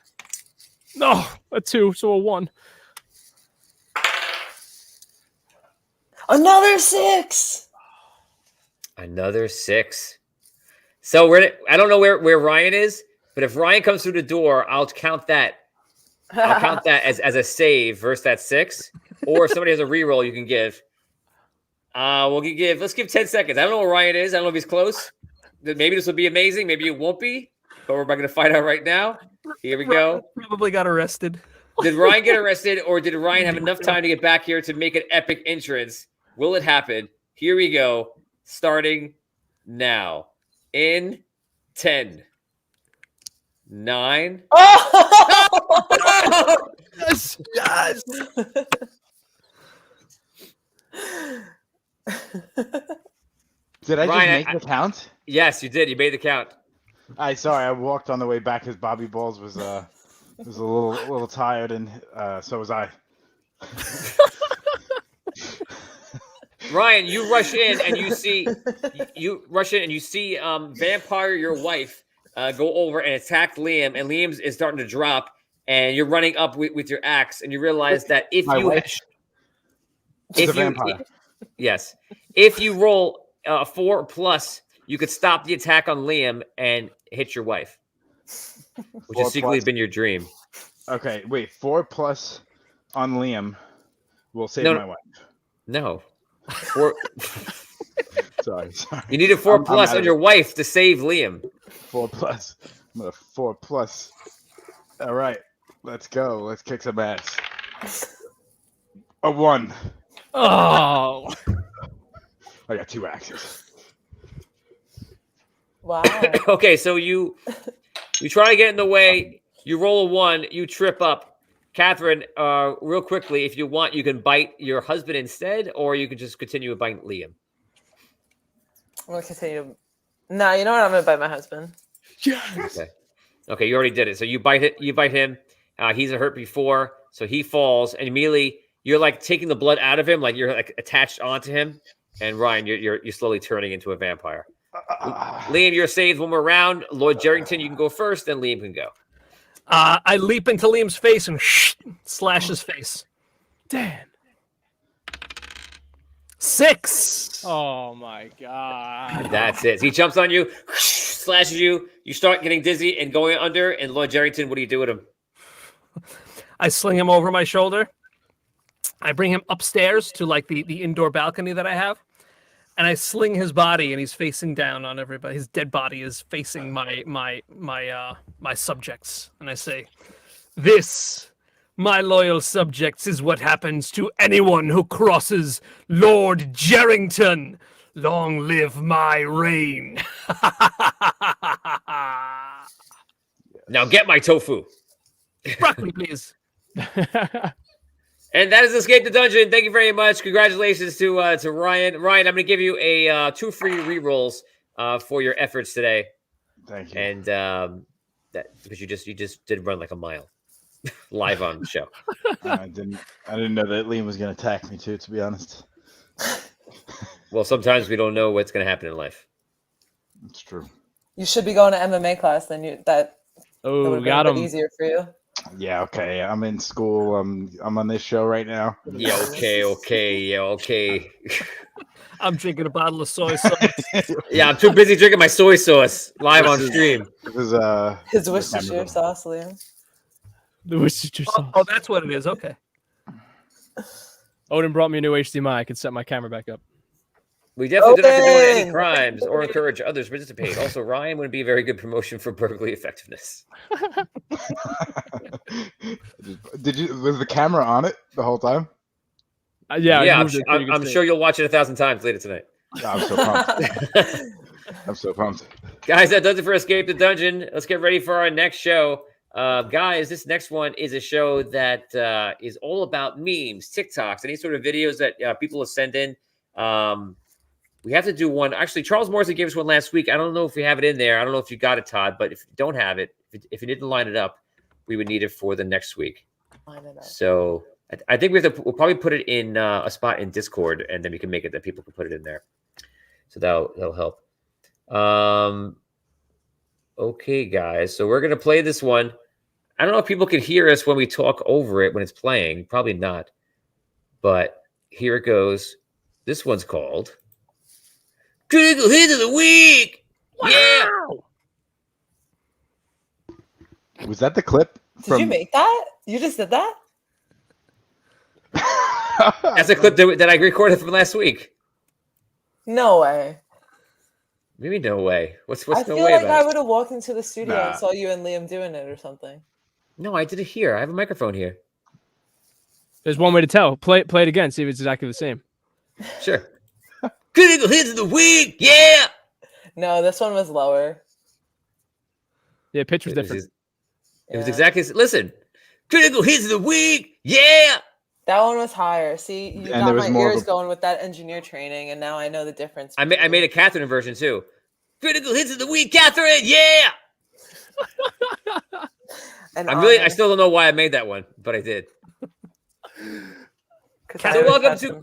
No, a 2, so a 1. Another 6. Another 6. So I don't know where Ryan is, but if Ryan comes through the door, I'll count that. I'll count that as a save versus that 6. Or if somebody has a reroll, you can give. Let's give 10 seconds. I don't know where Ryan is. I don't know if he's close. Maybe this will be amazing. Maybe it won't be. But we're about to find out right now. Here we go. Probably got arrested. Did Ryan get arrested, or did Ryan have enough time to get back here to make an epic entrance? Will it happen? Here we go. Starting now. In 10, 9. Oh! Yes, yes. Did I Ryan, just make the count? Yes, you did. You made the count. Sorry, I walked on the way back because Bobby Balls was a little tired, and so was I. Ryan, you rush in and you see vampire your wife go over and attack Liam, and Liam is starting to drop, and you're running up with your axe, and you realize that if My you wife? She's a vampire. yes, if you roll 4 plus, you could stop the attack on Liam and hit your wife, which 4 has secretly plus. been your dream. Okay, wait. 4 plus on Liam will save No, my wife. No. 4. Sorry. You need a 4 I'm plus out on of your wife to save Liam. 4 plus. I'm gonna 4 plus. All right, let's go. Let's kick some ass. A 1. Oh, I got 2 axes. Wow. Okay, so you try to get in the way. You roll a 1. You trip up. Catherine, real quickly, if you want, you can bite your husband instead, or you can just continue with biting Liam. I'm gonna continue. No, you know what? I'm gonna bite my husband. yes. Okay, you already did it. So you bite it. You bite him. He's hurt before, so he falls, and immediately you're like taking the blood out of him, like you're like attached onto him. And Ryan, you're slowly turning into a vampire. Liam, you're saved 1 more round. Lord Jerrington, you can go first, then Liam can go. I leap into Liam's face and slash his face. Dan. 6. Oh my god. That's it. So he jumps on you, slashes you. You start getting dizzy and going under. And Lord Jerrington, what do you do with him? I sling him over my shoulder. I bring him upstairs to like the indoor balcony that I have. And I sling his body, and he's facing down on everybody. His dead body is facing my subjects. And I say, "This, my loyal subjects, is what happens to anyone who crosses Lord Jerrington. Long live my reign." Now get my tofu. Broccoli, please. And that is Escape the Dungeon. Thank you very much. Congratulations to Ryan. Ryan, I'm going to give you a 2 free rerolls for your efforts today. Thank you. And that because you just did run like a mile. live on the show. I didn't know that Liam was gonna attack me too. To be honest, Well, sometimes we don't know what's going to happen in life. it's true. You should be going to MMA class. Then that Oh, would got have been him. easier for you. Yeah. Okay. I'm in school. I'm on this show right now. Yeah, okay. I'm drinking a bottle of soy sauce. Yeah, I'm too busy drinking my soy sauce live on stream. This is His the Worcestershire camera. sauce, Liam. The Worcestershire sauce. Oh, that's what it is. Okay. Odin brought me a new HDMI. I could set my camera back up. We definitely don't have to do any Open! crimes or encourage others to participate. Also, Ryan would be a very good promotion for burglary effectiveness. Was the camera on it the whole time? Yeah, I I'm, moved it to you I'm could see sure it. you'll watch it 1,000 times later tonight. I'm so pumped. I'm so pumped. Guys, that does it for Escape the Dungeon. Let's get ready for our next show. Guys, this next one is a show that is all about memes, TikToks, any sort of videos that people will send in. We have to do one. Actually, Charles Morrison gave us one last week. I don't know if we have it in there. I don't know if you got it, Todd, but if you don't have it, if you didn't line it up, we would need it for the next week. So I think we'll probably put it in a spot in Discord, and then we can make it that people can put it in there. So that'll help. Okay, guys. So we're gonna play this one. I don't know if people can hear us when we talk over it when it's playing. Probably not. But here it goes. This one's called Critical Hit of the Week. Wow. Yeah. Was that the clip? Did you make that? You just did that? That's a clip that I recorded from last week. No way. Maybe no way. What's I no feel way like I about it? would have walked into the studio Nah. and saw you and Liam doing it or something. No, I did it here. I have a microphone here. There's one way to tell. Play it again. See if it's exactly the same. Sure. Critical Hits of the Week. Yeah. No, this one was lower. Yeah, pitch was It was, different. it was Yeah. exactly. Listen. Critical Hits of the Week. Yeah. That one was higher. See, you And got there was my more of ears a- going with that engineer training, and now I know the difference. I made a Catherine version too. Critical Hits of the Week, Catherine. Yeah. And I still don't know why I made that one, but I did. So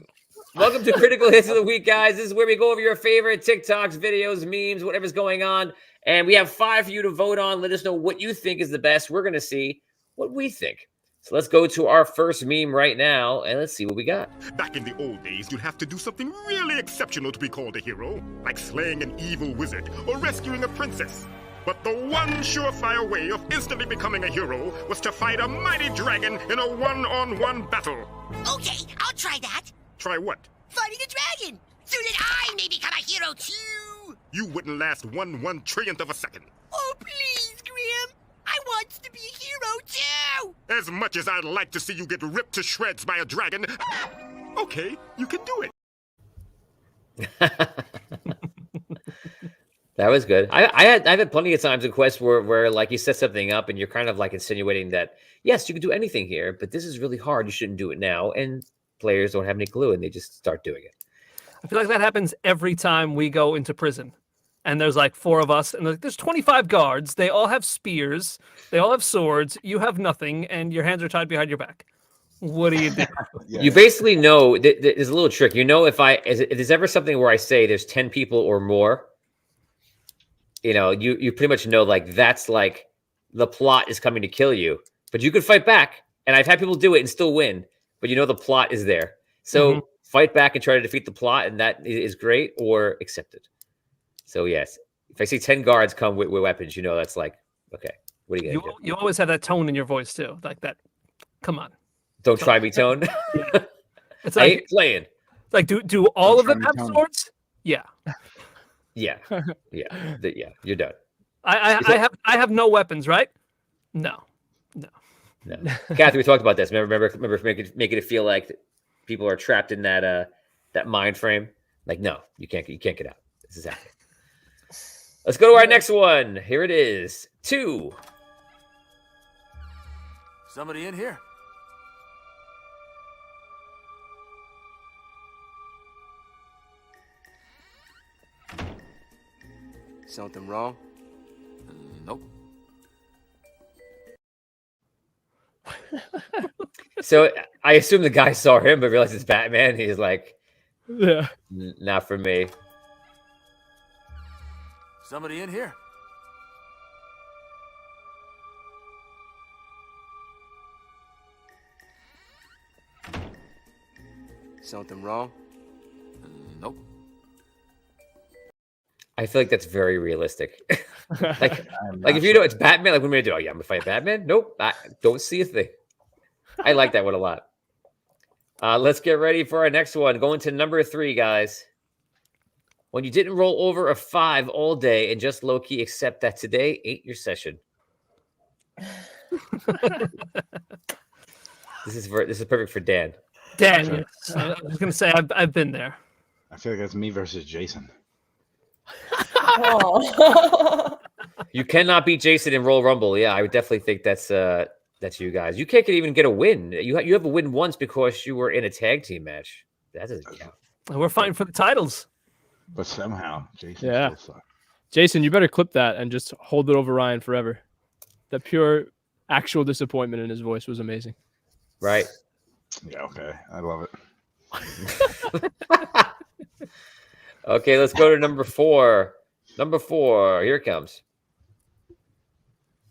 welcome to Critical Hits of the Week, guys. This is where we go over your favorite TikToks, videos, memes, whatever's going on. And we have 5 for you to vote on. Let us know what you think is the best. We're going to see what we think. So let's go to our first meme right now, and let's see what we got. Back in the old days, you'd have to do something really exceptional to be called a hero, like slaying an evil wizard or rescuing a princess. But the one surefire way of instantly becoming a hero was to fight a mighty dragon in a one-on-one battle. Okay, I'll try that. Try what? Fighting a dragon, so that I may become a hero too. You wouldn't last one trillionth of a second. Oh, please, Grim. I want to be a hero too. As much as I'd like to see you get ripped to shreds by a dragon, okay, you can do it. That was good. I've had plenty of times in quests where like you set something up and you're kind of like insinuating that yes, you can do anything here, but this is really hard. You shouldn't do it now, and players don't have any clue and they just start doing it. I feel like that happens every time we go into prison. And there's like 4 of us, and there's 25 guards. They all have spears. They all have swords. You have nothing, and your hands are tied behind your back. What do you do? Yeah. You basically know there's a little trick. You know, if there's ever something where I say there's 10 people or more, you know, you pretty much know like that's like the plot is coming to kill you. But you could fight back, and I've had people do it and still win. But you know the plot is there, so fight back and try to defeat the plot, and that is great, or accept it. So yes, if I see 10 guards come with weapons, you know that's like okay. What are you gonna do? You always have that tone in your voice too, like that. Come on, Don't try me, tone. it's I like ain't playing. do all of Don't them try me, have Tony. swords? Yeah. Yeah, yeah, you're done. I have no weapons, right? No. No, Kathy, we talked about this. Remember making it feel like people are trapped in that mind frame. Like, no, you can't get out. This is happening. Let's go to our next one. Here it is. 2. Somebody in here? Something wrong? Nope. So I assume the guy saw him, but realized it's Batman. He's like, Yeah. not for me. Somebody in here? Something wrong? Nope. I feel like that's very realistic. like I'm if not you know it's Batman, like what am I gonna do? Oh yeah, I'm gonna fight Batman. Nope, I don't see a thing. I like that one a lot. Let's get ready for our next one. Going to number 3, guys. When you didn't roll over a 5 all day and just low key accept that today ain't your session. This is perfect for Dan. Dan, yes. I was going to say I've been there. I feel like that's me versus Jason. Oh. You cannot beat Jason in Roll Rumble. Yeah, I would definitely think that's you guys. You can't even get a win. You have a win once because you were in a tag team match. That doesn't count. We're fighting for the titles. But somehow, Jason Yeah. still sucks. Jason, you better clip that and just hold it over Ryan forever. The pure actual disappointment in his voice was amazing. Right. Yeah, okay. I love it. Okay, let's go to number 4. Number 4, here it comes.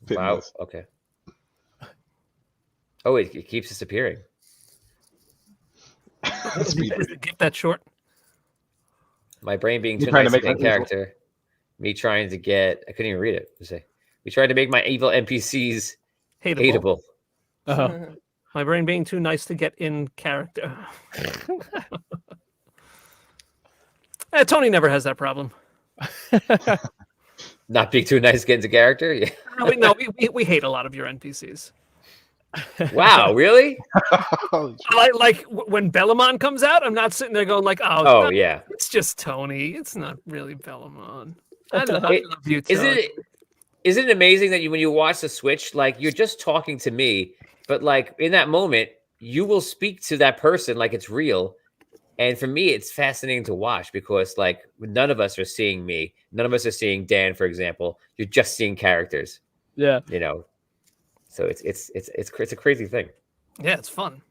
Pit Wow. Miss. Okay. Oh, it keeps disappearing. Speed Is the reading. gift that short? My brain being You too trying nice to to make main my character. Me trying to get. I couldn't even read it. Let's say. We tried to make my evil NPCs Hateable. hateable. My brain being too nice to get in character. Tony never has that problem. Not being too nice to get into character. Yeah. No, we hate a lot of your NPCs. Wow, really? Holy shit. Like when Bellamon comes out, I'm not sitting there going like, oh, Oh yeah. it's just Tony. It's not really Bellamon. I love you, Is Tony. it amazing that when you watch the Switch, like you're just talking to me, but like in that moment, you will speak to that person like it's real. And for me, it's fascinating to watch because like none of us are seeing me. None of us are seeing Dan, for example. You're just seeing characters. Yeah. You know. So it's a crazy thing. Yeah, it's fun.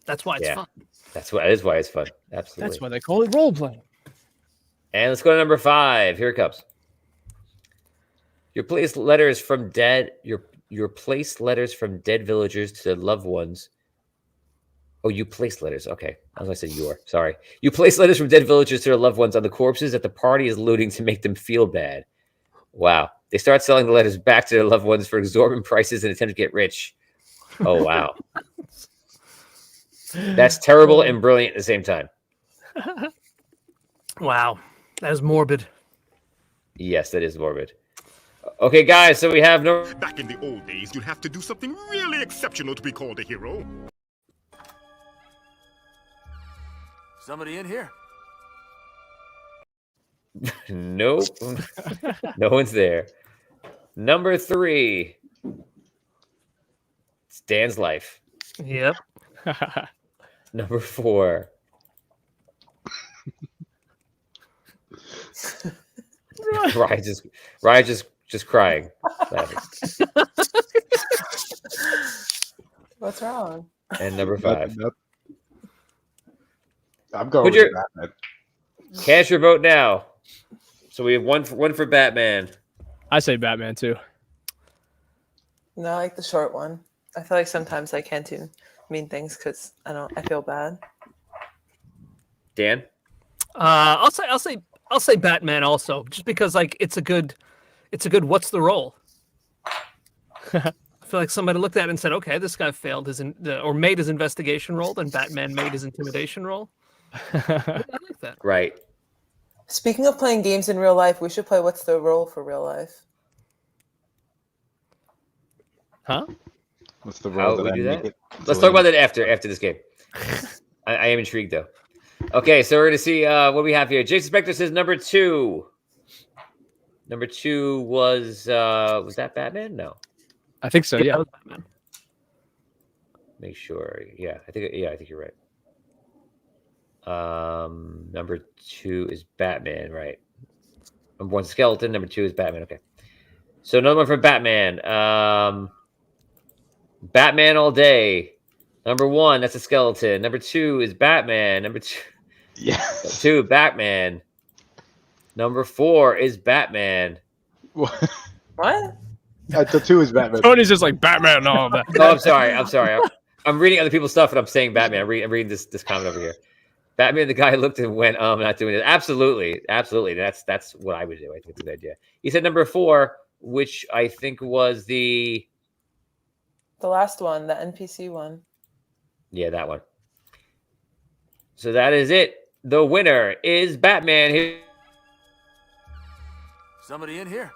That's why it's Yeah. fun. That is why it's fun. Absolutely. That's why they call it role playing. And let's go to number 5. Here it comes. Your place letters from dead villagers to their loved ones. Oh, you place letters. Okay. I was going to say your. Sorry. You place letters from dead villagers to their loved ones on the corpses that the party is looting to make them feel bad. Wow. They start selling the letters back to their loved ones for exorbitant prices and attempt to get rich. Oh, wow. That's terrible and brilliant at the same time. Wow, that is morbid. Yes, that is morbid. Okay, guys, so we have no... Back in the old days, you'd have to do something really exceptional to be called a hero. Somebody in here? Nope. No one's there. Number 3. It's Dan's life. Yep. Number 4. Ryan just crying. Laughing. What's wrong? And number 5. I'm going Put with your- Batman. Cast your vote now. So we have one for Batman. I say Batman too. No, I like the short one. I feel like sometimes I can't do mean things because I feel bad. Dan? I'll say Batman also, just because like it's a good what's the role? I feel like somebody looked at it and said, okay, this guy failed or made his investigation roll, then Batman made his intimidation roll. I like that. Right. Speaking of playing games in real life, we should play What's the Role for real life. Huh? What's the How role would that we I do make that? it? Let's talk about that after this game. I am intrigued though. Okay, so we're gonna see what we have here. Jason Spector says number 2. Number 2 was that Batman? No. I think so. Yeah. that was Batman. Make sure. Yeah, I think you're right. Number 2 is Batman, right? Number 1 skeleton, number 2 is Batman. Okay. So another one for Batman. Batman all day. Number 1, that's a skeleton. Number 2 is Batman. Number 2, Yes. 2 Batman. Number 4 is Batman. What? What? The 2 is Batman. Tony's just like Batman and all that. Oh, I'm sorry. I'm reading other people's stuff and I'm saying Batman. I'm reading this comment over here. Batman, the guy looked and went, not doing it. Absolutely. That's what I would do. I think it's a good idea. He said number 4, which I think was the last one, the NPC one. Yeah, that one. So that is it. The winner is Batman. Somebody in here?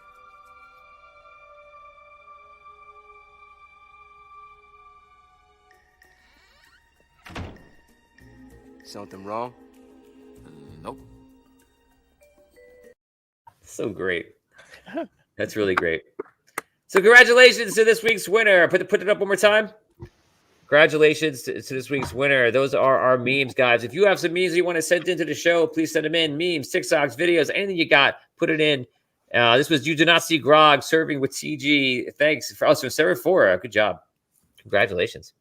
Something wrong? Nope. So great. That's really great. So congratulations to this week's winner. Put it up one more time. Congratulations to this week's winner. Those are our memes, guys. If you have some memes you want to send into the show, please send them in. Memes, TikToks, videos, anything you got, put it in. This was You Do Not See Grog serving with TG. Thanks for us from Sarah Fora. Good job. Congratulations.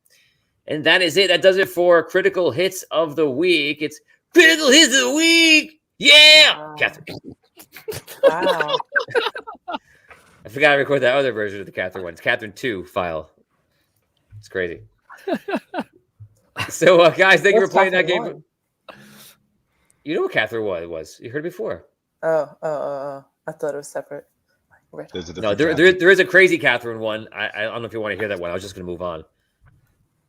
And that is it. That does it for Critical Hits of the Week. It's Critical Hits of the Week. Yeah. Wow. Catherine. Wow. I forgot to record that other version of the Catherine one. It's Catherine 2 file. It's crazy. So, guys, thank you for playing that game. One? You know what Catherine was. You heard it before. Oh. I thought it was separate. There's a No, different there is a crazy Catherine one. I don't know if you want to hear that one. I was just going to move on.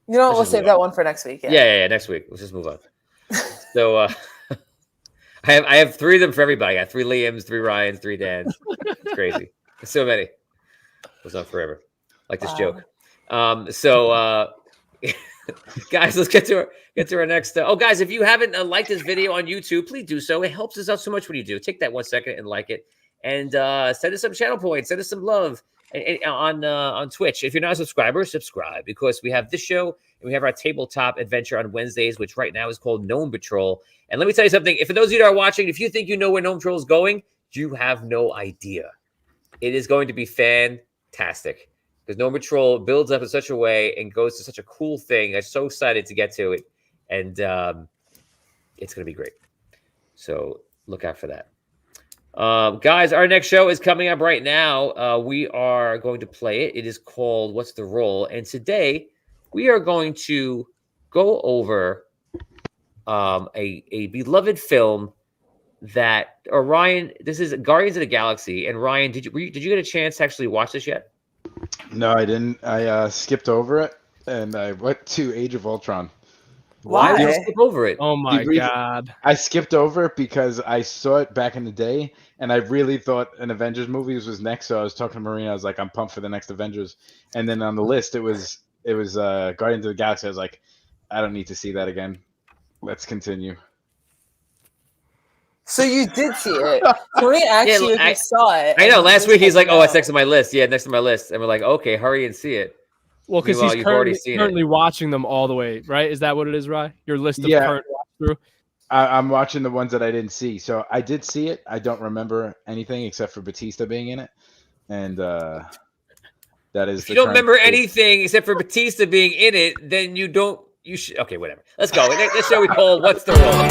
You know what? We'll Let's just save move that on. one for next week. Yeah. Next week. Let's just move on. So, I have 3 of them for everybody. I got 3 Liams, 3 Ryans, 3 Dans. It's crazy. There's so many. Goes on forever. Like this joke. Guys, let's get to our next. Guys, if you haven't liked this video on YouTube, please do so. It helps us out so much when you do. Take that 1 second and like it, and send us some channel points. Send us some love on Twitch. If you're not a subscriber, subscribe, because we have this show and we have our tabletop adventure on Wednesdays, which right now is called Gnome Patrol. And let me tell you something. For those of you that are watching, if you think you know where Gnome Patrol is going, you have no idea. It is going to be fantastic, because Gnome Patrol builds up in such a way and goes to such a cool thing. I'm so excited to get to it, and it's going to be great. So look out for that. Guys, our next show is coming up right now. We are going to play it. It is called What's the Roll? And today we are going to go over a beloved film that, or Ryan, this is Guardians of the Galaxy. And Ryan, did you get a chance to actually watch this yet? No, I didn't. I skipped over it and I went to Age of Ultron. Why did you Why? skip over it? Oh my You read- god. I skipped over it because I saw it back in the day and I really thought an Avengers movie was next. So I was talking to Marina. I was like, I'm pumped for the next Avengers. And then on the list, it was Guardians of the Galaxy. I was like, I don't need to see that again. Let's continue. So you did see it. Tony asked you if you saw it. I know. and Last you week he's said like, "Oh, it's no. next on my list." Yeah, next on my list. And we're like, "Okay, hurry and see it." Well, because Meanwhile, he's you've already currently, seen it. currently watching them all the way, right? Is that what it is, Rye? Your list of Yeah. current watch through? I'm watching the ones that I didn't see. So I did see it. I don't remember anything except for Batista being in it. And that is If you don't remember anything except for Batista being in it, then you don't. You should. Okay, whatever. Let's go. This show we call "What's the Roll?"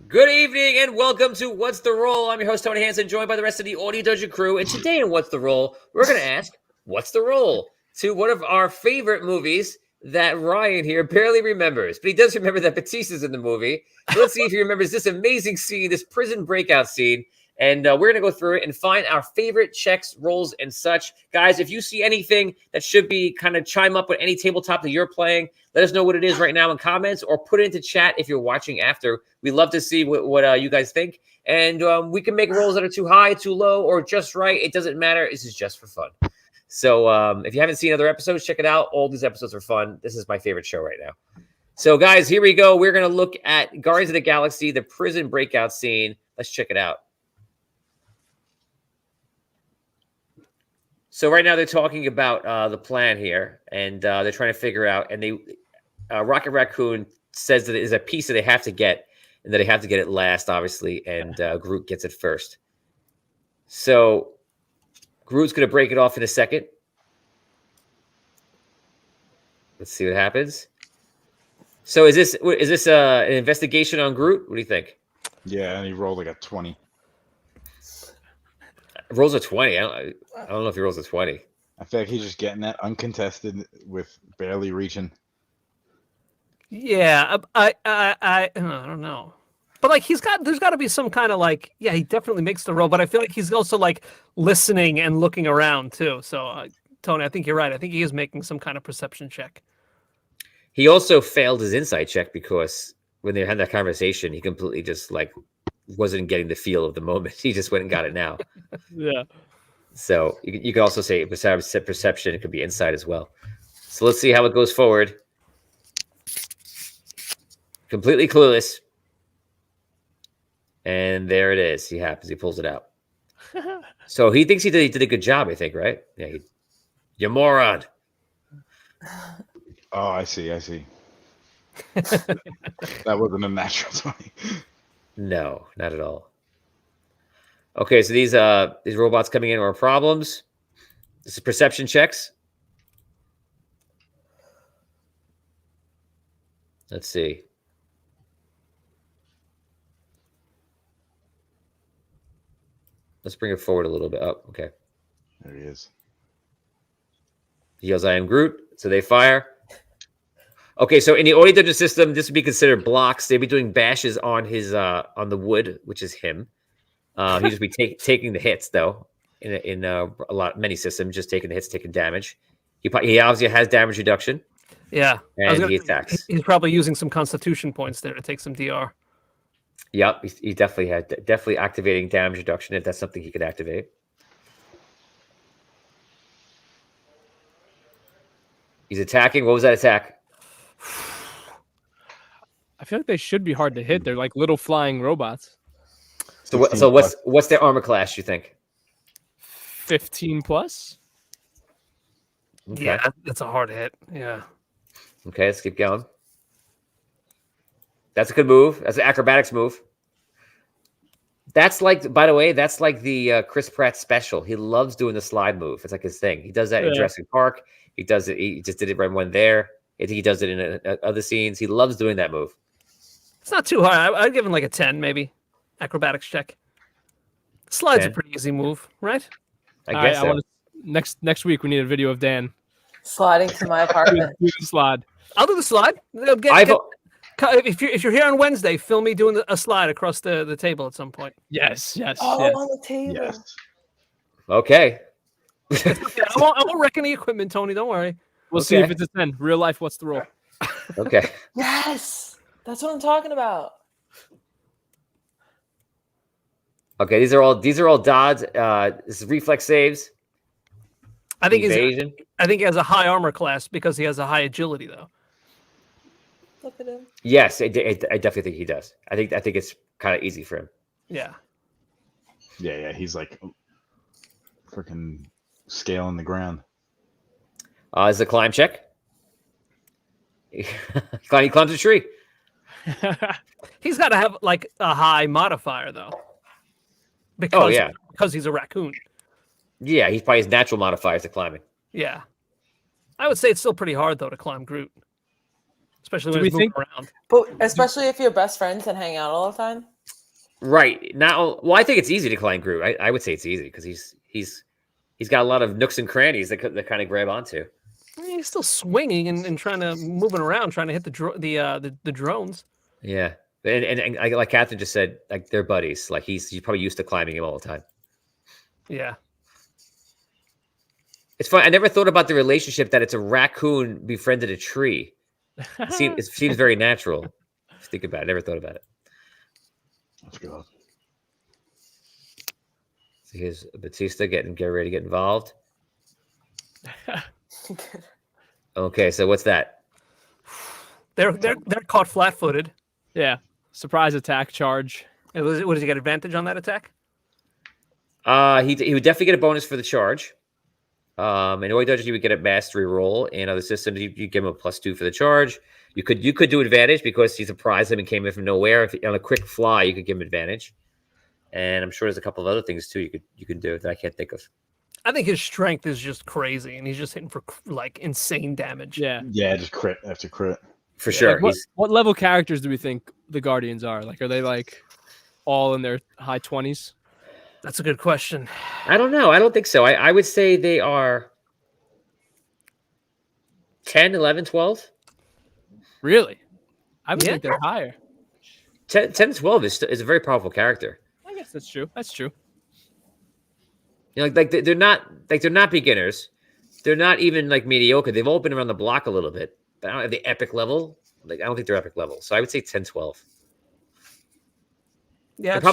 Good evening and welcome to What's the Roll? I'm your host, Tony Hansen, joined by the rest of the Audio Dungeon crew. And today in What's the Roll, we're going to ask, what's the roll? To one of our favorite movies that Ryan here barely remembers. But he does remember that Batista's in the movie. So let's see if he remembers this amazing scene, this prison breakout scene. And we're going to go through it and find our favorite checks, rolls, and such. Guys, if you see anything that should be kind of chime up with any tabletop that you're playing, let us know what it is right now in comments, or put it into chat if you're watching after. We love to see what you guys think. And we can make rolls that are too high, too low, or just right. It doesn't matter. This is just for fun. So if you haven't seen other episodes, check it out. All these episodes are fun. This is my favorite show right now. So, guys, here we go. We're going to look at Guardians of the Galaxy, the prison breakout scene. Let's check it out. So right now they're talking about the plan here, and they're trying to figure out. And Rocket Raccoon says that it is a piece that they have to get, and that they have to get it last, obviously, and Groot gets it first. So Groot's going to break it off in a second. Let's see what happens. So is this an investigation on Groot? What do you think? Yeah, and he rolled like a 20. Rolls a 20. I don't know if he rolls a 20. I feel like he's just getting that uncontested with barely reaching. Yeah, I don't know. But like there's got to be some kind of like, yeah, he definitely makes the roll, but I feel like he's also like listening and looking around too. So Tony, I think you're right. I think he is making some kind of perception check. He also failed his insight check because when they had that conversation, he completely just like wasn't getting the feel of the moment. He just went and got it now. Yeah. So you could also say perception. It could be insight as well. So let's see how it goes forward. Completely clueless. And there it is. He pulls it out. So he thinks he did a good job, I think, right? Yeah. You moron. Oh, I see. That wasn't a natural 20. No, not at all. Okay, so these robots coming in are problems. This is perception checks. Let's see. Let's bring it forward a little bit. Oh, okay. There he is. He yells, "I am Groot." So they fire. Okay, so in the audio dungeon system, this would be considered blocks. They'd be doing bashes on his on the wood, which is him. He'd just be taking the hits, though. In many systems, just taking the hits, taking damage. He obviously has damage reduction. Yeah, and he attacks. He's probably using some Constitution points there to take some DR. Yep, he definitely activating damage reduction if that's something he could activate. He's attacking. What was that attack? I feel like they should be hard to hit. They're like little flying robots. So what's their armor class, you think? 15 plus? Okay. Yeah, that's a hard hit. Yeah. Okay, let's keep going. That's a good move. That's an acrobatics move. That's like, by the way, that's like the Chris Pratt special. He loves doing the slide move. It's like his thing. He does that in Jurassic Park. He does it. He just did it right when there. I think he does it in other scenes. He loves doing that move. It's not too hard. I'd give him like a 10, maybe. Acrobatics check. Slide's 10? a pretty easy move, right? I guess so. Next week we need a video of Dan sliding to my apartment. do the slide. I'll do the slide. If you're here on Wednesday, film me doing a slide across the table at some point. Yes. Oh, yes. on the table. Yes. Okay. I won't wreck any equipment, Tony. Don't worry. We'll see if it's a 10. Real life, what's the rule? Okay. Yes, that's what I'm talking about. Okay, these are all dodge. This is reflex saves. I think Evasion. I think he has a high armor class because he has a high agility, though. Look at him. Yes, I definitely think he does. I think it's kind of easy for him. Yeah. Yeah. He's like freaking scaling the ground. Is a climb check. He climbs a tree. He's got to have like a high modifier, though. Because he's a raccoon. Yeah, he's probably his natural modifiers to climbing. Yeah. I would say it's still pretty hard, though, to climb Groot. Especially when he's moving around. But especially if you're best friends and hang out all the time. Right. Now, well, I think it's easy to climb Groot. I would say it's easy because he's got a lot of nooks and crannies that kind of grab onto. He's still swinging and moving around, trying to hit the drones. Yeah. And like Catherine just said, like they're buddies. Like he's probably used to climbing him all the time. Yeah. It's fun. I never thought about the relationship that it's a raccoon befriended a tree. It seems very natural. Just think about it. I never thought about it. Let's go. So here's Batista getting ready to get involved. Okay, so what's that? They're caught flat-footed. Yeah. Surprise attack charge. What does he get advantage on that attack? He would definitely get a bonus for the charge. In Oi Dungeon, you would get a mastery roll. In other systems, you give him a +2 for the charge. You could do advantage because he surprised him and came in from nowhere. If on a quick fly, you could give him advantage. And I'm sure there's a couple of other things too you can do that I can't think of. I think his strength is just crazy, and he's just hitting for like insane damage. Yeah. Yeah, just crit after crit. For sure. Like, what level characters do we think the Guardians are? Like, are they like all in their high 20s? That's a good question. I don't know. I don't think so. I would say they are 10, 11, 12. Really? I would Yeah. think they're higher. 10 to 12 is a very powerful character. I guess that's true. That's true. You know, like they're not beginners. They're not even like mediocre. They've all been around the block a little bit. But I don't have the epic level. Like I don't think they're epic level. So I would say 10, 12. Yeah, And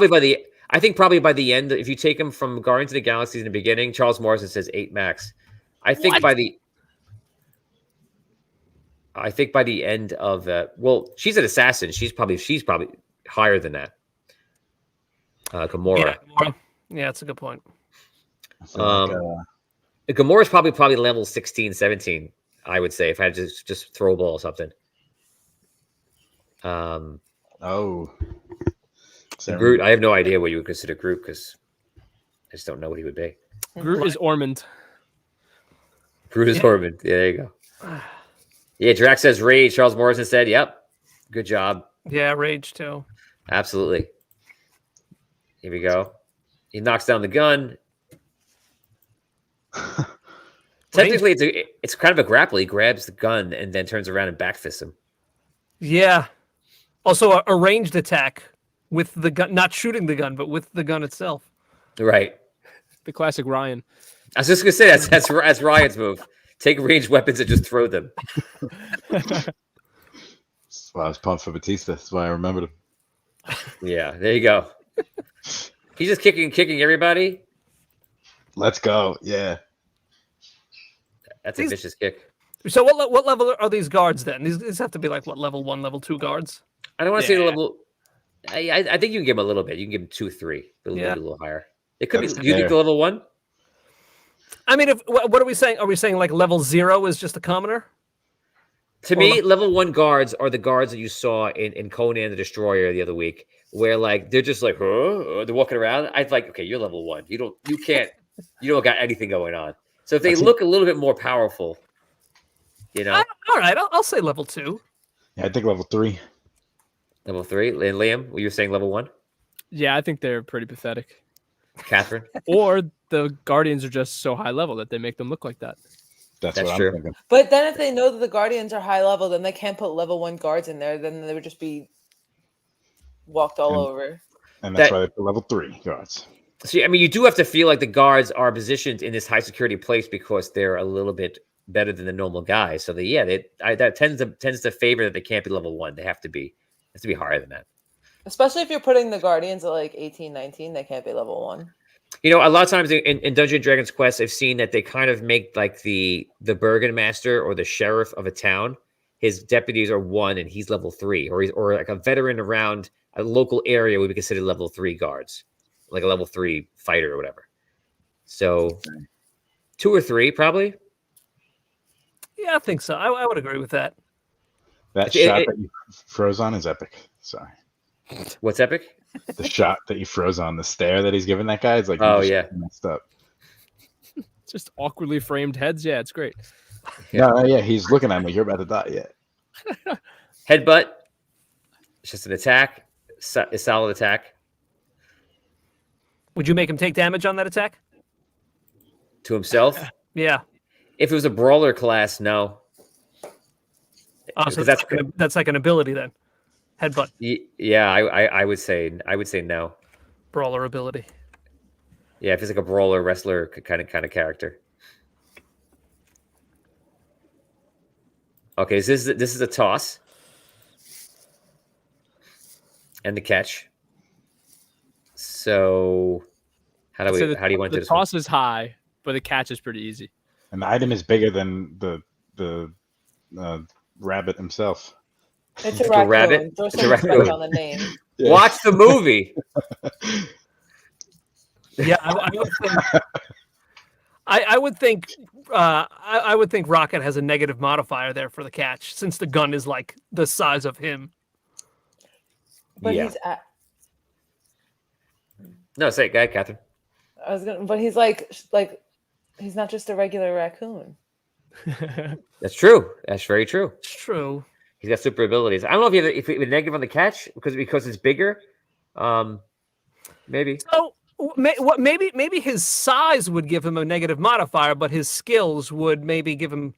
I think probably by the end, if you take them from Guardians of the Galaxy in the beginning, Charles Morrison says 8 max. I think What? by the end of well, she's an assassin. She's probably higher than that. Gamora. yeah, that's a good point. I feel like, Gamora's probably level 16, 17, I would say, if I had to just throw a ball or something. Groot, I have no idea what you would consider Groot because I just don't know what he would be. Groot is Ormond. Groot is Ormond. Yeah, there you go. Yeah, Drax says rage. Charles Morrison said, yep. Good job. Yeah, rage too. Absolutely. Here we go. He knocks down the gun. Technically, it's kind of a grapple. He grabs the gun and then turns around and backfists him. Yeah. Also, a ranged attack with the gun, not shooting the gun, but with the gun itself. Right. The classic Ryan. I was just gonna say that's Ryan's move. Take ranged weapons and just throw them. That's why I was pumped for Batista. That's why I remembered him. Yeah, there you go. He's just kicking everybody. Let's go. Yeah. That's a vicious kick. So what level are these guards then? These have to be like what, level 1, level 2 guards? I don't want to say the level. I think you can give him a little bit. You can give him 2 or 3, a little higher. It could be unique to level 1. I mean, what are we saying? Are we saying like level 0 is just a commoner? To me, level 1 guards are the guards that you saw in Conan the Destroyer the other week, where like they're just like, huh? They're walking around. I'd like, okay, you're level 1. You don't got anything going on. So if they look a little bit more powerful, you know. All right, I'll say level 2. Yeah, I think level 3. Level 3. And Liam, you were saying level 1? Yeah, I think they're pretty pathetic. Catherine? Or the Guardians are just so high level that they make them look like that. That's what I'm thinking. But then if they know that the Guardians are high level, then they can't put level 1 guards in there. Then they would just be walked all over. And that's why they put level 3 guards. See, I mean, you do have to feel like the guards are positioned in this high security place because they're a little bit better than the normal guys. So that tends to favor that they can't be level 1. They have to be higher than that. Especially if you're putting the Guardians at like 18, 19, they can't be level 1. You know, a lot of times in Dungeons and Dragons Quest, I've seen that they kind of make like the Bergen Master or the sheriff of a town. His deputies are 1 and he's level 3, or like a veteran around a local area would be considered level 3 guards, like a level 3 fighter or whatever. So 2 or 3 probably. Yeah, I think so. I would agree with that. That shot that you froze on is epic. Sorry. What's epic? The shot that you froze on, the stare that he's giving that guy is like, oh yeah, messed up. Just awkwardly framed heads. Yeah, it's great. Yeah, yeah, he's looking at me. You're about to die. Yeah. Headbutt. It's just an attack. A solid attack. Would you make him take damage on that attack? To himself? Yeah. If it was a brawler class, no. Oh, so that's like an ability then. Headbutt. Yeah, I would say no. Brawler ability. Yeah, if it's like a brawler wrestler kind of character. Okay, so this is a toss. And the catch. So how do you want the this? The toss is high, but the catch is pretty easy. And the item is bigger than the rabbit himself. It's a rabbit. Throw some respect on the name. Yeah. Watch the I would think I would think Rocket has a negative modifier there for the catch, since the gun is like the size of him. But Yeah. he's at, No, say it, go ahead, Catherine. but he's like he's not just a regular raccoon. That's true. That's very true. It's true. He's got super abilities. I don't know if he was negative on the catch because it's bigger. Maybe. So maybe his size would give him a negative modifier, but his skills would maybe give him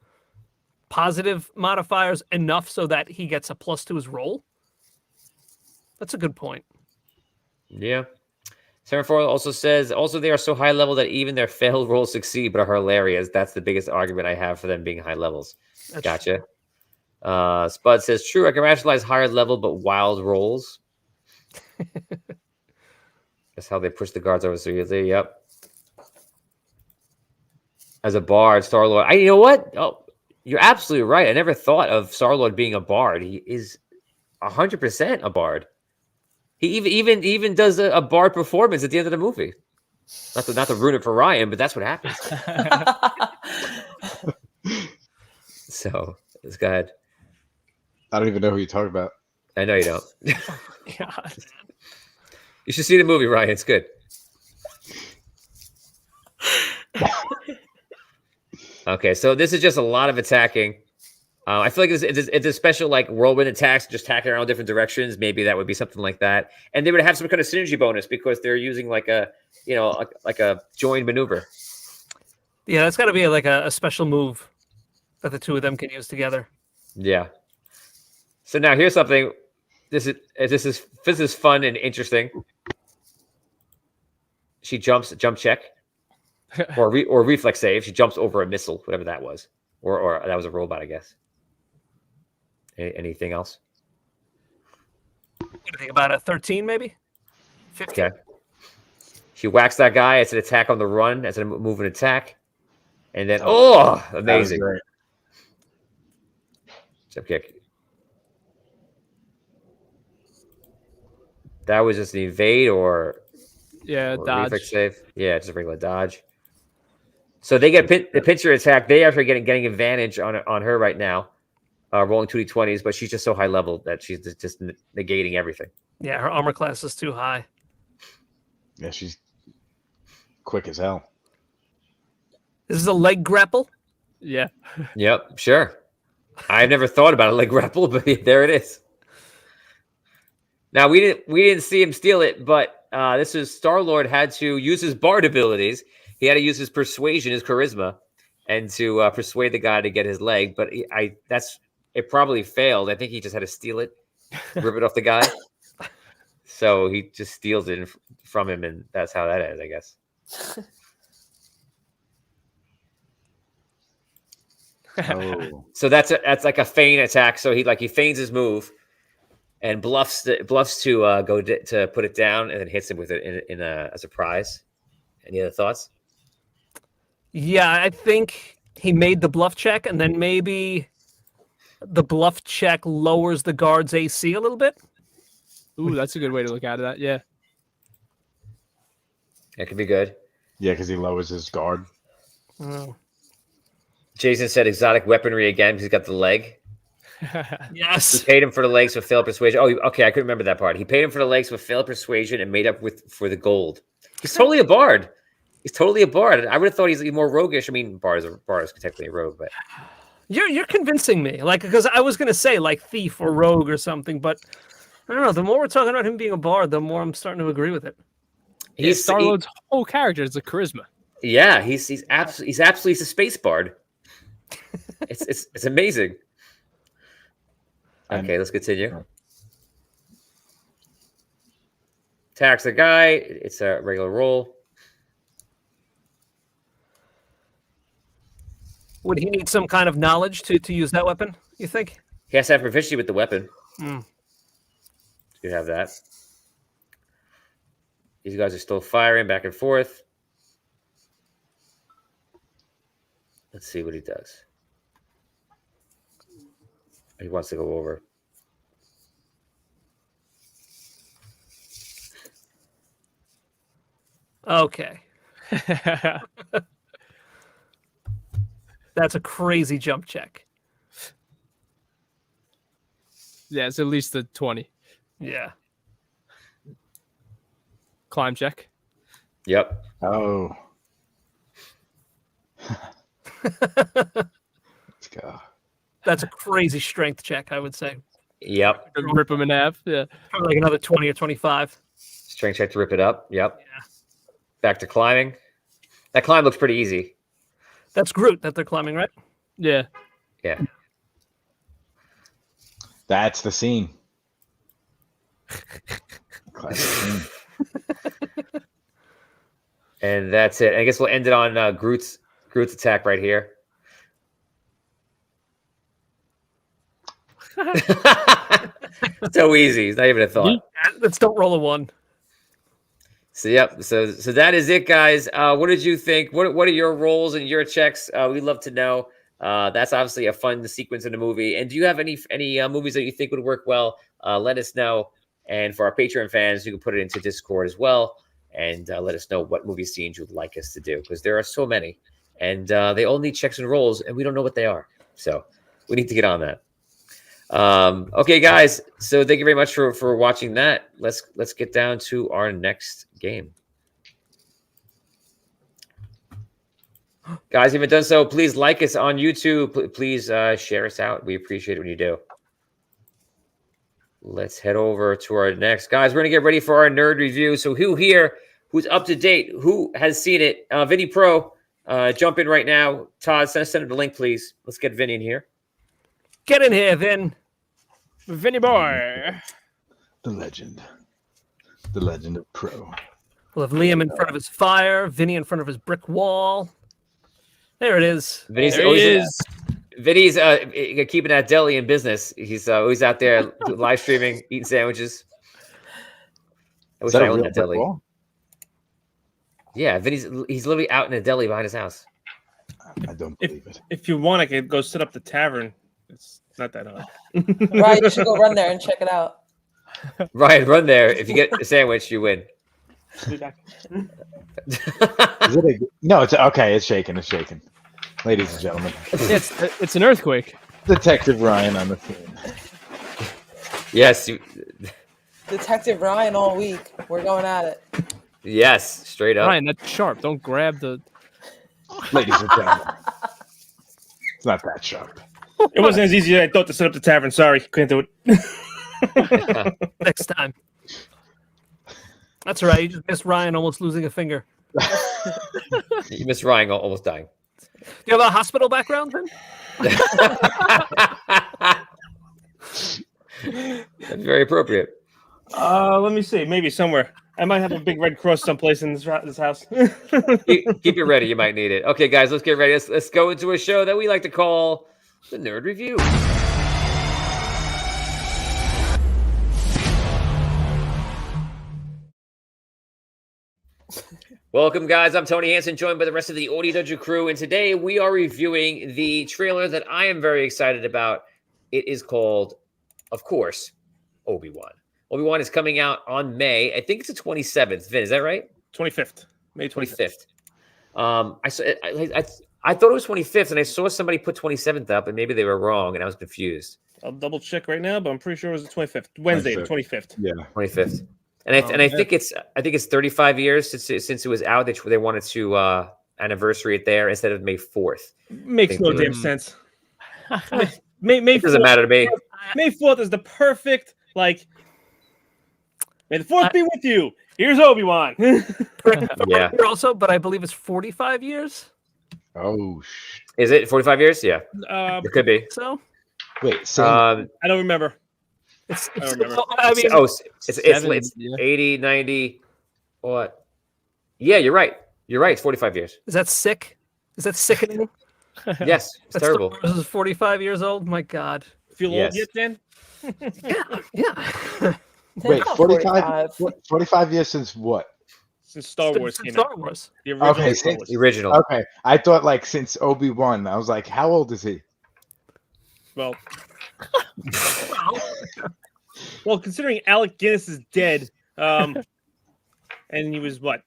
positive modifiers enough so that he gets a plus to his roll. That's a good point. Yeah. 74 also says, they are so high level that even their failed rolls succeed, but are hilarious. That's the biggest argument I have for them being high levels. That's Gotcha. Spud says, true, I can rationalize higher level, but wild rolls. That's how they push the guards over so easily. Yep. As a bard, Star-Lord. You know what? Oh, you're absolutely right. I never thought of Star-Lord being a bard. He is 100% a bard. He even does a bard performance at the end of the movie. Not to ruin it for Ryan, but that's what happens. So let's go ahead. I don't even know who you talk about. I know you don't. God. You should see the movie, Ryan. It's good. Okay, so this is just a lot of attacking. I feel like it's a special like whirlwind attacks, just attacking around different directions. Maybe that would be something like that, and they would have some kind of synergy bonus because they're using like a joined maneuver. Yeah, that's got to be like a special move that the two of them can use together. Yeah. So now here's something. This is fun and interesting. She jump check, or reflex save. She jumps over a missile, whatever that was, or that was a robot, I guess. Anything else? What do you think about a 13, maybe? 15? Okay. She whacks that guy. It's an attack on the run. It's a move and attack, and then amazing jump kick. That was just an evade or dodge. reflex save. Yeah, just a regular dodge. So they get the pincher attack. They actually getting advantage on her right now, rolling 2d20s, but she's just so high level that she's just negating everything. Yeah, her armor class is too high. Yeah, she's quick as hell. This is a leg grapple. Yeah. Yep, sure. I've never thought about a leg grapple, but there it is. Now we didn't see him steal it, but this is Star-Lord had to use his bard abilities. He had to use his persuasion, his charisma, and to persuade the guy to get his leg. But it probably failed. I think he just had to steal it, rip it off the guy. So he just steals it from him, and that's how that is, I guess. Oh. So that's like a feign attack. So he feigns his move and bluffs to go to put it down, and then hits him with it in a surprise. Any other thoughts? Yeah, I think he made the bluff check, and then maybe the bluff check lowers the guard's AC a little bit. Ooh, that's a good way to look at it. Yeah. That could be good. Yeah, because he lowers his guard. Oh. Jason said exotic weaponry again because he's got the leg. He Yes. paid him for the legs with failed persuasion. Oh, okay, I couldn't remember that part. He paid him for the legs with failed persuasion and made up for the gold. He's totally a bard. He's totally a bard. I would have thought he's more roguish. I mean, bard is technically a rogue, but You're convincing me. Like, because I was gonna say like thief or rogue or something, but I don't know. The more we're talking about him being a bard, the more I'm starting to agree with it. he's Star-Lord's whole character is a charisma. Yeah, he's absolutely a space bard. It's amazing. Okay, let's continue. Attacks the guy. It's a regular roll. Would he need some kind of knowledge to use that weapon, you think? He has to have proficiency with the weapon. Hmm. You have that. These guys are still firing back and forth. Let's see what he does. He wants to go over. Okay. That's a crazy jump check. Yeah, it's at least a 20. Yeah. Climb check. Yep. Oh. Let's go. That's a crazy strength check, I would say. Yep. Rip him in half. Yeah. Probably like another 20 or 25. Strength check to rip it up. Yep. Yeah. Back to climbing. That climb looks pretty easy. That's Groot that they're climbing, right? Yeah. Yeah. That's the scene. Classic scene. And that's it. I guess we'll end it on Groot's attack right here. So easy. It's not even a thought. Let's don't roll a 1. So yep. So that is it, guys. What did you think? What are your rolls and your checks? We'd love to know. That's obviously a fun sequence in the movie. And do you have any movies that you think would work well? Let us know. And for our Patreon fans, you can put it into Discord as well, and let us know what movie scenes you'd like us to do, because there are so many, and they all need checks and rolls, and we don't know what they are. So we need to get on that. Okay, guys. So thank you very much for watching that. Let's get down to our next game. Guys, if you haven't done so, please like us on YouTube. Please share us out. We appreciate it when you do. Let's head over to our next. Guys, we're going to get ready for our nerd review. So who's up to date? Who has seen it? Vinny Pro, jump in right now. Todd, send him the link, please. Let's get Vinny in here. Get in here, Vin. Vinny boy. The legend of Pro. We'll have Liam in front of his fire, Vinny in front of his brick wall. There it is. Vinny's There he is. Vinny's keeping that deli in business. He's always out there live streaming, eating sandwiches. I wish I owned that deli. Ball? Yeah, Vinny's he's literally out in a deli behind his house. I don't believe it. If you want, I could go set up the tavern. It's not that hard. Right, you should go run there and check it out. Ryan, run there. If you get a sandwich, you win. Is it no, it's okay. It's shaking. It's shaking. Ladies and gentlemen, It's an earthquake. Detective Ryan on the scene. Yes, Detective Ryan all week. We're going at it. yes, straight up. Ryan, that's sharp. Don't grab the. Ladies and gentlemen, it's not that sharp. It wasn't as easy as I thought to set up the tavern. Sorry, couldn't do it. Next time. That's right. You just missed Ryan almost losing a finger. You missed Ryan almost dying. Do you have a hospital background, Vin? That's very appropriate. Let me see. Maybe somewhere. I might have a big red cross someplace in this house. Keep it ready. You might need it. Okay, guys, let's get ready. Let's go into a show that we like to call the Nerd Review. Welcome, guys. I'm Tony Hansen, joined by the rest of the Audio Dungeon crew, and today we are reviewing the trailer that I am very excited about. It is called, of course, Obi-Wan. Obi-Wan is coming out on May. I think it's the 27th. Vin, is that right? 25th. May 25th. 25th. I thought it was 25th, and I saw somebody put 27th up, and maybe they were wrong, and I was confused. I'll double check right now, but I'm pretty sure it was the 25th. Wednesday, the 25th. Yeah. 25th. And I think it's 35 years since it was out. They wanted to anniversary it there instead of May 4th. Makes no damn sense. May It doesn't matter to me. May 4th is the perfect, like, may the 4th be with you. Here's Obi-Wan. Yeah. Also, but I believe it's 45 years. Oh, Is it 45 years? Yeah. It could be. So wait. So I don't remember. I remember. I mean, It's 80, 90. What? Yeah, you're right. You're right. It's 45 years. is that sick? Is that sickening? Yes, it's That's terrible. This is 45 years old. My God. Feel Yes. old yet, Dan? Yeah. wait, Not 45 years since what? Since Star Wars Since came Star out. Wars. The original Okay, Star since- Wars. The original. Okay, I thought like since Obi-Wan. I was like, how old is he? Well, considering Alec Guinness is dead, and he was what,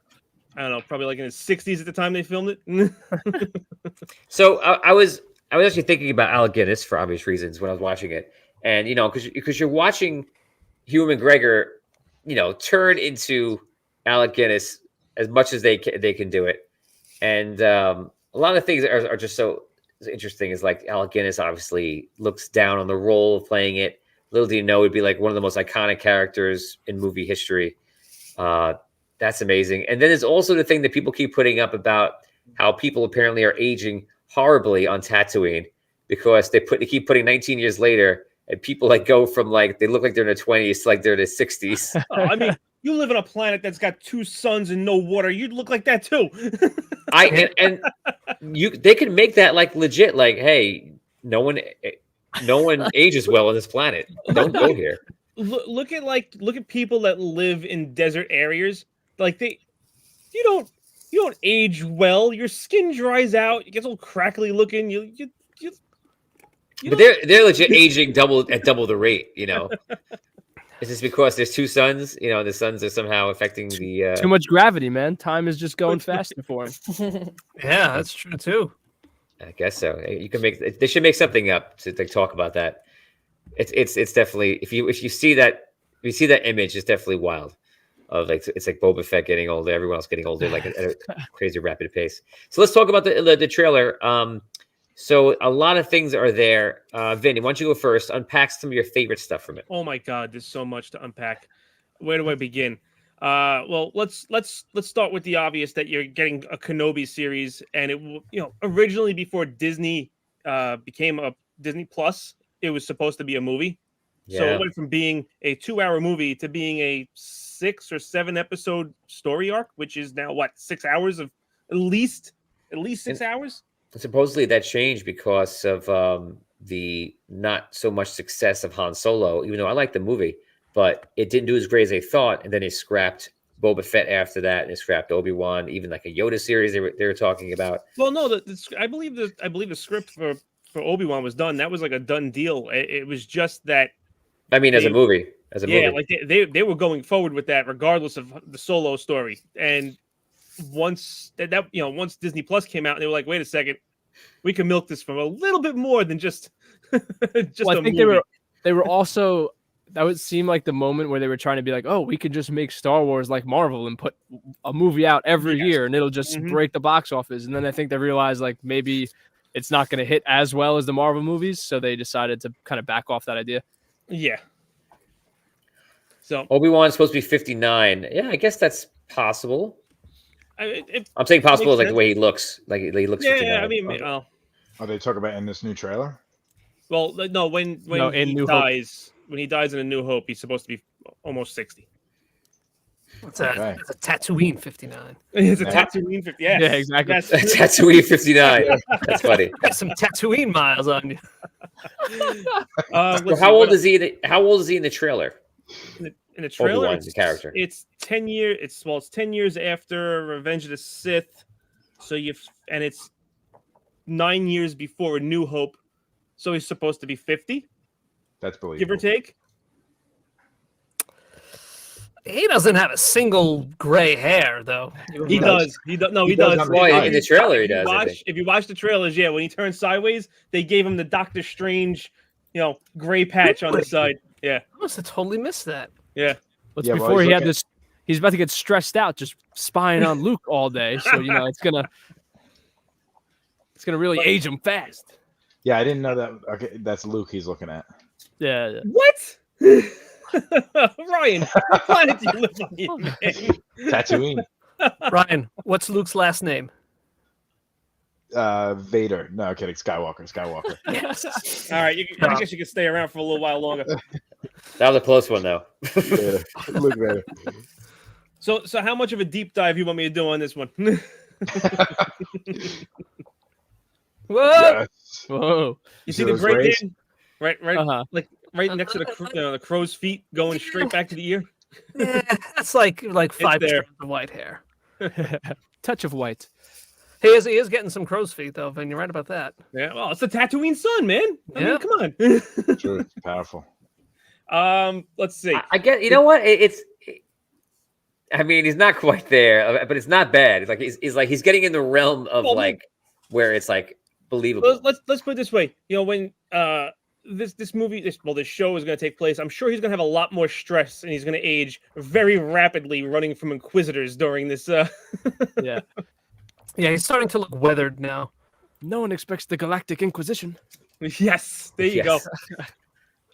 I don't know, probably like in his 60s at the time they filmed it. So I was actually thinking about Alec Guinness for obvious reasons when I was watching it, and because you're watching Hugh McGregor, turn into Alec Guinness as much as they can do it, and a lot of things are just so interesting. Is like Alec Guinness obviously looks down on the role of playing it. Little do you know, it'd be like one of the most iconic characters in movie history. That's amazing. And then there's also the thing that people keep putting up about how people apparently are aging horribly on Tatooine because they keep putting 19 years later, and people like go from like they look like they're in their 20s to like they're in their 60s. I mean, you live on a planet that's got 2 suns and no water. You'd look like that too. They can make that like legit. Like, hey, no one ages well on this planet. Don't go here. Look at people that live in desert areas. Like you don't age well. Your skin dries out. It gets all crackly looking. But they're legit aging at double the rate. Is this because there's 2 suns? The suns are somehow affecting the too much gravity, man. Time is just going faster for him. Yeah, that's true too. I guess so. You can they should make something up to like, talk about that. It's definitely if you see that image, it's definitely wild. Of like it's like Boba Fett getting older, everyone else getting older, like at a crazy rapid pace. So let's talk about the trailer. So a lot of things are there. Vinny, why don't you go first? Unpack some of your favorite stuff from it. Oh my God, there's so much to unpack. Where do I begin? Well, let's start with the obvious that you're getting a Kenobi series, and it originally before Disney became a Disney Plus, it was supposed to be a movie. Yeah. So it went from being a 2-hour movie to being a 6 or 7 episode story arc, which is now 6 hours of at least 6 hours. Supposedly that changed because of the not so much success of Han Solo, even though I like the movie, but it didn't do as great as they thought. And then they scrapped Boba Fett after that, and they scrapped Obi-Wan, even like a Yoda series they were talking about. Well, no, I believe the script for Obi-Wan was done. That was like a done deal. It was just that. I mean, as a movie. Like they were going forward with that regardless of the Solo story. And once once Disney Plus came out, and they were like, wait a second, we can milk this for a little bit more than just I think movie. they were also, that would seem like the moment where they were trying to be like, oh, we could just make Star Wars like Marvel and put a movie out every year and it'll just break the box office. And then I think they realized like maybe it's not going to hit as well as the Marvel movies, so they decided to kind of back off that idea. Yeah. So Obi-Wan's supposed to be 59. Yeah, I guess that's possible. I'm saying possible is like the way he looks. Like he looks. Yeah, 59. I mean, Are they talking about in this new trailer? Well, no. When he dies in A New Hope, he's supposed to be almost 60. That's a Tatooine 59. It's a Tatooine 59. Yeah, exactly. Tatooine 59. That's funny. Got some Tatooine miles on you. So how old is he in the trailer? In the trailer, Obi-Wan, the character. It's 10 years. It's 10 years after Revenge of the Sith. So it's 9 years before A New Hope. So he's supposed to be 50. That's believable. Give or take. He doesn't have a single gray hair, though. He does. No, he does. Well, in the trailer, he does. If you watch the trailers, when he turns sideways, they gave him the Doctor Strange, gray patch on the side. Yeah, I must have totally missed that. Yeah. Before he had this, he's about to get stressed out just spying on Luke all day. So it's gonna really age him fast. Yeah, I didn't know that. Okay, that's Luke he's looking at. Yeah. What? Ryan, what planet do you live on, man? Tatooine. Ryan, what's Luke's last name? Vader. No, kidding. Skywalker. Yes. All right. I guess you can stay around for a little while longer. That was a close one, though. Look Vader. So how much of a deep dive you want me to do on this one? Whoa! Whoa! You see the great man? Right, like right next to the crow's feet, going straight back to the ear. Yeah, that's like 5% of white hair. Touch of white. He is getting some crow's feet though, and you're right about that. Yeah, well, it's the Tatooine sun, man. I mean, come on. True, it's powerful. Let's see. I get. You know what? I mean, he's not quite there, but it's not bad. It's like he's getting in the realm of where it's like believable. Let's put it this way. You know, when this show is going to take place, I'm sure he's going to have a lot more stress, and he's going to age very rapidly, running from Inquisitors during this. Yeah, he's starting to look weathered now. No one expects the Galactic Inquisition. Yes, there you go.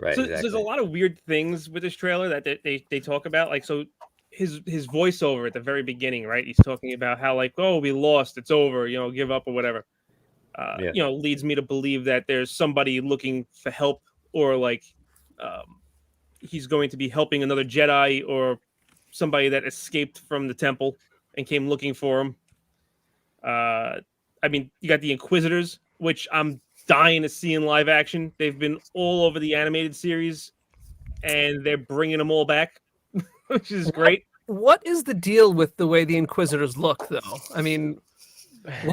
Right. So, exactly. so there's a lot of weird things with this trailer that they talk about. Like, so his voiceover at the very beginning, right? He's talking about how like, oh, we lost, it's over, you know, give up or whatever. You know, leads me to believe that there's somebody looking for help, or like he's going to be helping another Jedi or somebody that escaped from the temple and came looking for him. I mean, you got the Inquisitors, which I'm dying to see in live action. They've been all over the animated series, and they're bringing them all back, which is great. What is the deal with the way the Inquisitors look, though? I mean,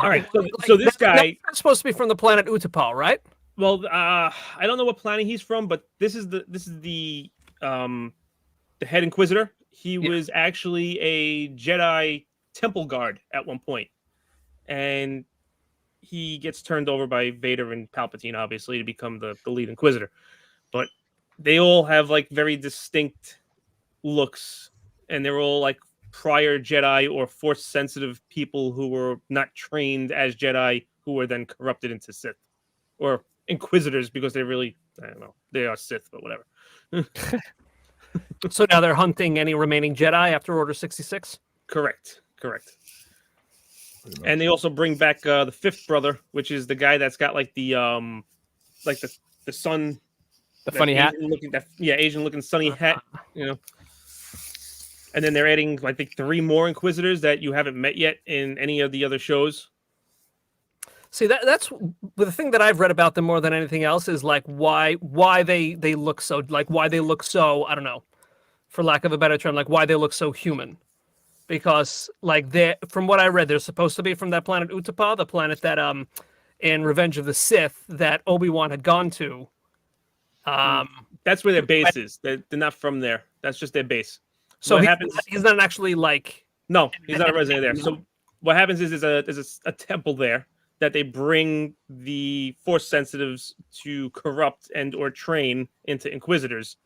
all right. So this guy is supposed to be from the planet Utapau, right? Well, I don't know what planet he's from, but this is the head Inquisitor. He was actually a Jedi temple guard at one point, and he gets turned over by Vader and Palpatine, obviously, to become the lead Inquisitor. But they all have like very distinct looks, and they're all like prior Jedi or Force sensitive people who were not trained as Jedi, who were then corrupted into Sith or Inquisitors, because they really, I don't know, they are Sith, but whatever. So now they're hunting any remaining Jedi after Order 66? Correct. And they also bring back the fifth brother, which is the guy that's got like the sun, the funny hat, Asian looking sunny hat, you know. And then they're adding, I think, 3 more Inquisitors that you haven't met yet in any of the other shows. See, that's the thing that I've read about them more than anything else is like why they look so, like why they look so, I don't know, for lack of a better term, like why they look so human. Because like from what I read, they're supposed to be from that planet Utapau, the planet that in Revenge of the Sith that Obi-Wan had gone to. That's where their base is. They're not from there. That's just their base. So what happens? He's not actually like. No, he's not a resident there. So what happens is there's a temple there that they bring the Force sensitives to corrupt and or train into Inquisitors,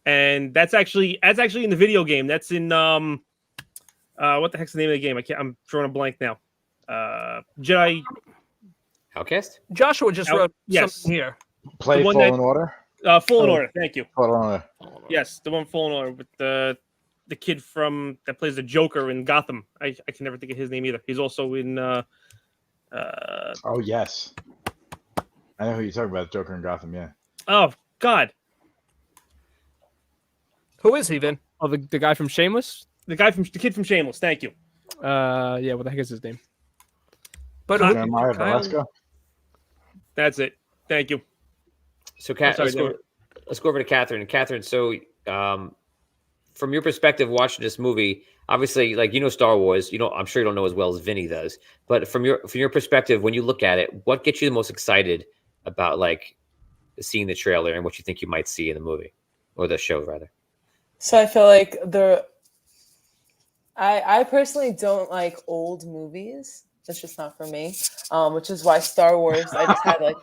and that's actually in the video game. That's in what the heck's the name of the game? I'm drawing a blank now. Jedi Outcast? Joshua just wrote something here. Play Fallen Order? Fallen Order, thank you. Fallen Order. Yes, the one Fallen Order with the kid that plays the Joker in Gotham. I can never think of his name either. He's also in oh yes. I know who you're talking about, Joker in Gotham, yeah. Oh God. Who is he, Vin? Oh, the guy from Shameless? The kid from Shameless, thank you. Yeah, what the heck is his name? But Jeremiah Velasco. That's it. Thank you. So, let's go over to Catherine. Catherine, so from your perspective, watching this movie, obviously, like Star Wars, I'm sure you don't know as well as Vinny does. But from your perspective, when you look at it, what gets you the most excited about like seeing the trailer and what you think you might see in the movie or the show, rather? So I feel like I personally don't like old movies. It's just not for me. Which is why Star Wars I just had like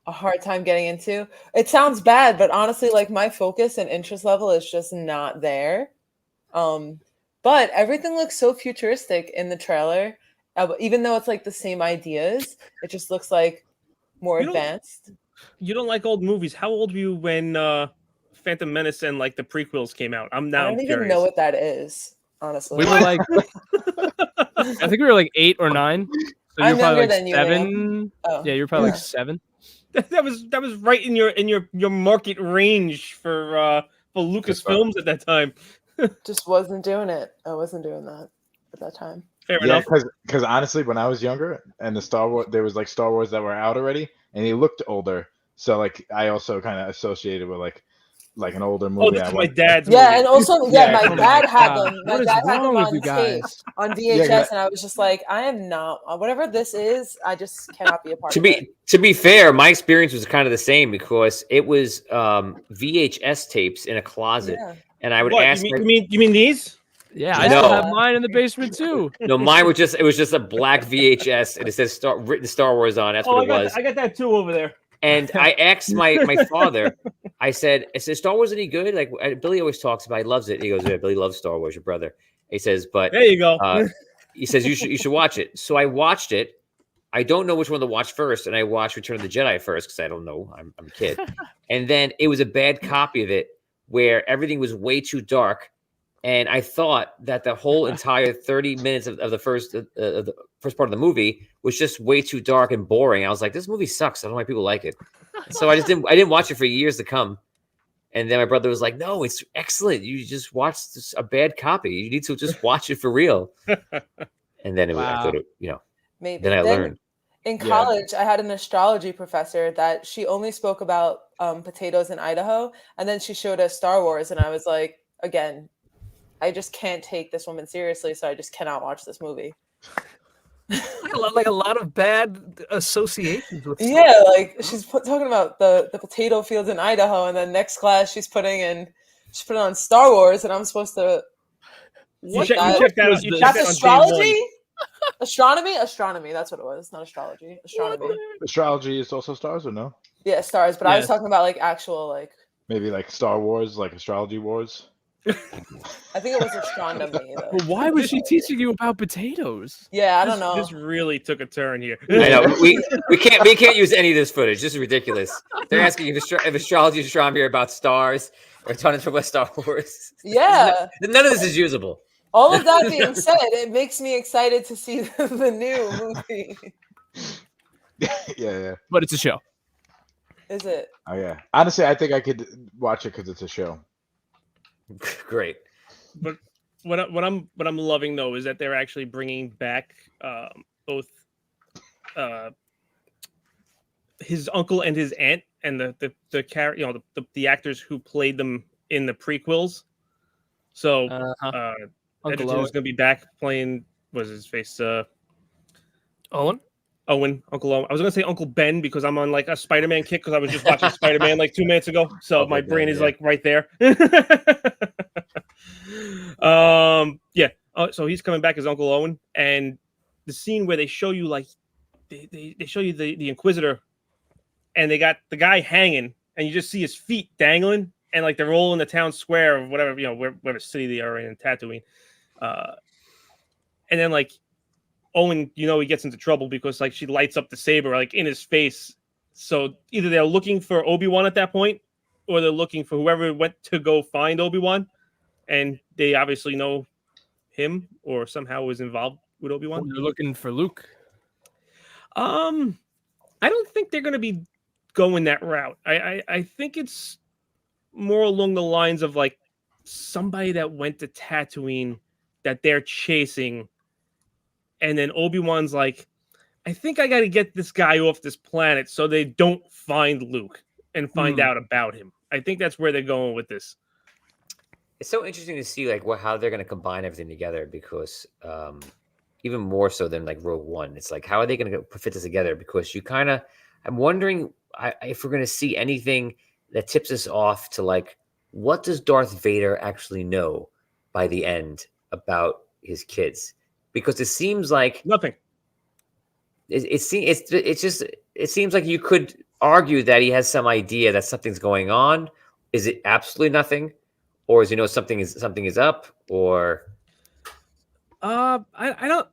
a hard time getting into. It sounds bad, but honestly, like my focus and interest level is just not there. But everything looks so futuristic in the trailer, even though it's like the same ideas. It just looks like more advanced. You don't like old movies. How old were you when Phantom Menace and like the prequels came out? I don't even know what that is, honestly. We were like, I think we were like 8 or 9. So I'm you're probably younger like than 7. Oh. Yeah, you're probably like 7. That was right in your market range for Lucasfilms at that time. Just wasn't doing it. I wasn't doing that at that time. Fair enough. Because honestly, when I was younger, and there was like Star Wars that were out already, and they looked older. So like I also kind of associated with like an older movie. Oh, that's my dad's. Yeah, movie. and also my dad had them. My What is dad had wrong them with you on tape, guys? on VHS, and I was just like, I am not whatever this is. I just cannot be a part of it. To be fair, my experience was kind of the same because it was VHS tapes in a closet, and I would ask. You mean these? Yeah, I No. still have mine in the basement too. No, mine was just it was just a black VHS and it says written Star Wars on. That's what it was. I got that too over there. And I asked my father, I said, Star Wars any good? Like Billy always talks about, he loves it. He goes, yeah, Billy loves Star Wars, your brother. He says, but There you go. he says you should watch it. So I watched it. I don't know which one to watch first, and I watched Return of the Jedi first because I don't know. I'm a kid. And then it was a bad copy of it where everything was way too dark. And I thought that the whole entire 30 minutes of the first part of the movie was just way too dark and boring. I was like, this movie sucks. I don't know why people like it. So I didn't watch it for years to come. And then my brother was like, no, it's excellent. You just watched a bad copy. You need to just watch it for real. And then I thought, Maybe. then I learned. In college, I had an astrology professor that she only spoke about potatoes in Idaho. And then she showed us Star Wars. And I was like, again, I just can't take this woman seriously. So I just cannot watch this movie. Like a lot of bad associations with stuff. Yeah, like she's talking about the potato fields in Idaho. And then next class, she put on Star Wars. And I'm supposed to... That's astrology? Astronomy. That's what it was. Not astrology. Astronomy. Astrology is also stars, or no? Yeah, stars. But I was talking about like actual like. Maybe like Star Wars, like astrology wars. I think it was astronomy. Though. Well, why was she teaching you about potatoes? Yeah, I don't know. This really took a turn here. I know we can't use any of this footage. This is ridiculous. They're asking if astrology and astronomy are about stars or talking about Star Wars. Yeah, none of this is usable. All of that being said, it makes me excited to see the new movie. Yeah. But it's a show. Is it? Oh yeah. Honestly, I think I could watch it because it's a show. Great. But what I'm loving though is that they're actually bringing back both his uncle and his aunt and the actors who played them in the prequels. So Edgerton is going to be back playing. What's his face? Owen. Uncle Owen. I was going to say Uncle Ben because I'm on like a Spider-Man kick because I was just watching Spider-Man like 2 minutes ago. So my brain is like right there. So he's coming back as Uncle Owen, and the scene where they show you like they show you the Inquisitor, and they got the guy hanging, and you just see his feet dangling, and like they're all in the town square or whatever, whatever city they are in Tatooine. And then like Owen, he gets into trouble because like she lights up the saber like in his face. So either they're looking for Obi-Wan at that point, or they're looking for whoever went to go find Obi-Wan, and they obviously know him or somehow was involved with Obi-Wan. They're looking for Luke. I don't think they're going to be going that route. I think it's more along the lines of like somebody that went to Tatooine that they're chasing, and then Obi-Wan's like, I think I got to get this guy off this planet so they don't find Luke and find out about him. I think that's where they're going with this. It's so interesting to see like how they're going to combine everything together because even more so than like Rogue One, it's like how are they going to fit this together? Because I'm wondering if we're going to see anything that tips us off to like what does Darth Vader actually know by the end about his kids? Because it seems like nothing. It seems like you could argue that he has some idea that something's going on. Is it absolutely nothing, or is something is up, or I don't.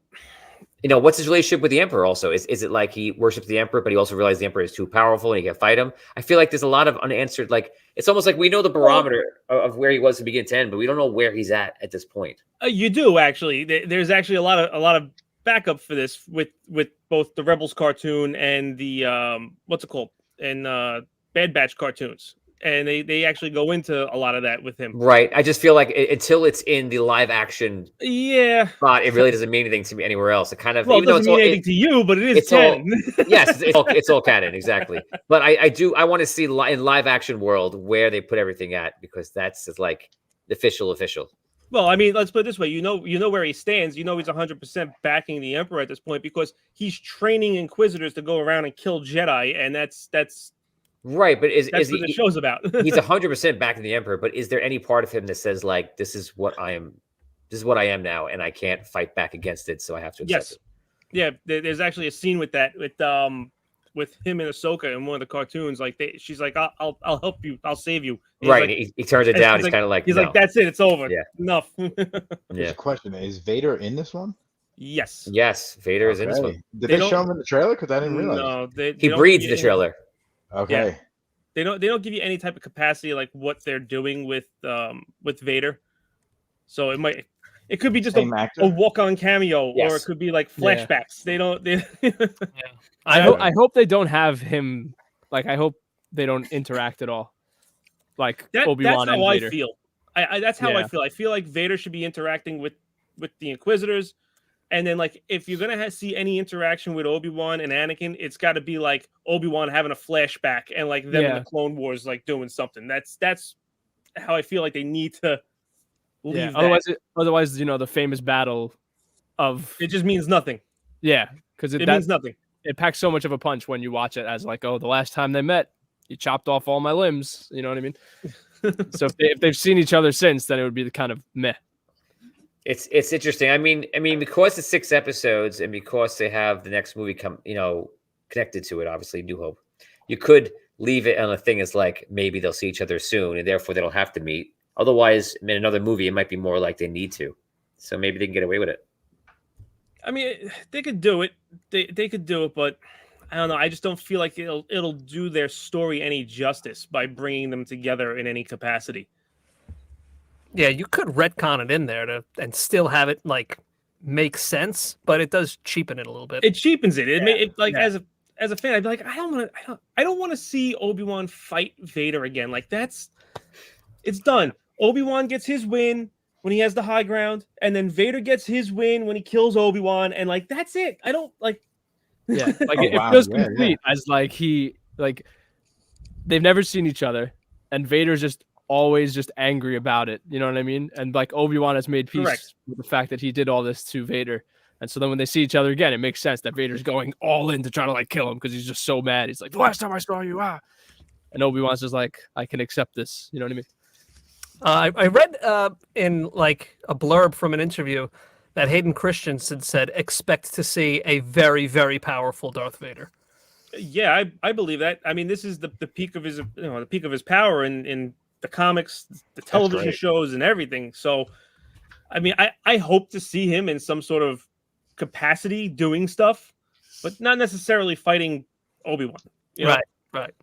What's his relationship with the Emperor? Also, is it like he worships the Emperor, but he also realizes the Emperor is too powerful and he can fight him? I feel like there's a lot of unanswered. Like it's almost like we know the barometer of where he was to begin to end, but we don't know where he's at this point. You do actually. There's actually a lot of backup for this with both the Rebels cartoon and the what's it called and Bad Batch cartoons, and they actually go into a lot of that with him. Right. I just feel like until it's in the live action, spot, it really doesn't mean anything to me anywhere else. It kind of it doesn't mean anything to you, but it is canon. Yes, it's all canon, exactly. But I want to see in live action world where they put everything at, because that's like the official. Well, I mean, let's put it this way. You know where he stands. He's 100% backing the Emperor at this point because he's training Inquisitors to go around and kill Jedi, and that's right. But is what the show's about? He's 100% backing the Emperor, but is there any part of him that says like, this is what I am this is what I am now, and I can't fight back against it, so I have to accept it. Yeah, there's actually a scene with that with him and Ahsoka in one of the cartoons. Like she's like, I'll help you, I'll save you. And Right, Like, he turns it down. He's kind of like, he's no. like, that's it, it's over. Yeah. Enough. Here's a question: is Vader in this one? Yes. Yes, Vader is in this one. Did They they show don't- him in the trailer? Because I didn't realize. No, they He don't breathes give the you trailer. Okay. They don't give you any type of capacity like what they're doing with Vader. So it could be just Same a actor? walk-on cameo, or it Yes. could be like Yeah. flashbacks. They don't. I hope they don't have him. Like, I hope they don't interact at all. Like Obi-Wan that's and how Vader. I feel. That's how I Yeah. feel. I feel like Vader should be interacting with the Inquisitors, and then like if you're gonna see any interaction with Obi-Wan and Anakin, it's got to be like Obi-Wan having a flashback and like them in Yeah. the Clone Wars like doing something. That's how I feel like they need to leave. Yeah. that. Otherwise, the famous battle of It just means nothing. because It means nothing. it packs so much of a punch when you watch it as like, oh, the last time they met, you chopped off all my limbs. You know what I mean? So if they've seen each other since, then it would be the kind of meh. It's interesting. I mean, because it's 6 episodes, and because they have the next movie connected to it, obviously New Hope, you could leave it on a thing as like maybe they'll see each other soon, and therefore they don't have to meet. Otherwise, in another movie, it might be more like they need to. So maybe they can get away with it. I mean, they could do it. They could do it, but I don't know. I just don't feel like it'll do their story any justice by bringing them together in any capacity. Yeah, you could retcon it in there and still have it like make sense, but it does cheapen it a little bit. It cheapens it. As a fan, I'd be like, I don't want to see Obi-Wan fight Vader again. Like it's done. Obi-Wan gets his win when he has the high ground, and then Vader gets his win when he kills Obi-Wan, and like that's it. I don't like. Yeah, like Oh, it wow. feels Yeah, complete as like they've never seen each other, and Vader's just always just angry about it. You know what I mean? And like Obi-Wan has made peace Correct. with the fact that he did all this to Vader, and so then when they see each other again, it makes sense that Vader's going all in to try to like kill him because he's just so mad. He's like, the last time I saw you, and Obi-Wan's just like, I can accept this. You know what I mean? I read in like a blurb from an interview that Hayden Christensen said expect to see a very, very powerful Darth Vader. Yeah, I believe that. I mean, this is the peak of his the peak of his power in the comics, the television great. shows, and everything. So, I mean, I hope to see him in some sort of capacity doing stuff, but not necessarily fighting Obi-Wan. You know? Right.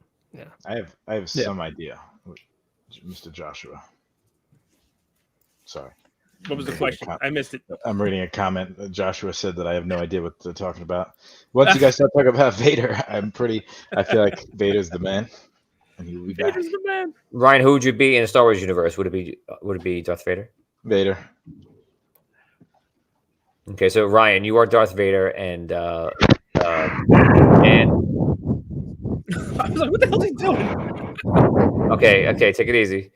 I have some idea, Mr. Joshua. Sorry. What was the question? I missed it. I'm reading a comment. Joshua said that I have no idea what they're talking about. Once you guys start talking about Vader, I feel like Vader's the man, and he will be back. Vader's the man. Ryan, who would you be in the Star Wars universe? Would it be Darth Vader? Vader. Okay, so Ryan, you are Darth Vader, and I was like, what the hell is he doing? okay, take it easy.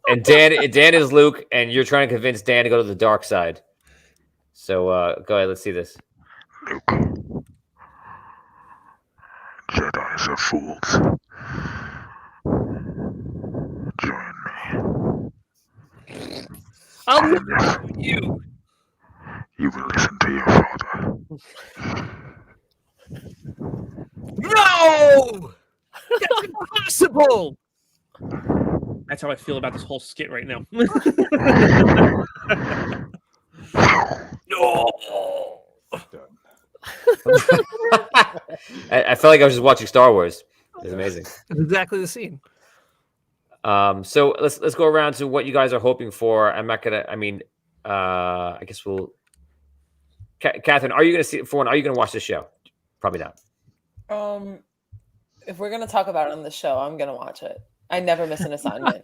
And Dan is Luke, and you're trying to convince Dan to go to the dark side. So go ahead, let's see this. Luke. Jedi's are fools. Join me. I'll never do you. You will listen to your father. No! That's impossible! That's how I feel about this whole skit right now. No! I felt like I was just watching Star Wars. It was amazing. That's exactly the scene. So let's go around to what you guys are hoping for. I'm not gonna. I mean, I guess we'll. Catherine, are you gonna see? For one, are you gonna watch this show? Probably not. If we're gonna talk about it on the show, I'm gonna watch it. I never miss an assignment.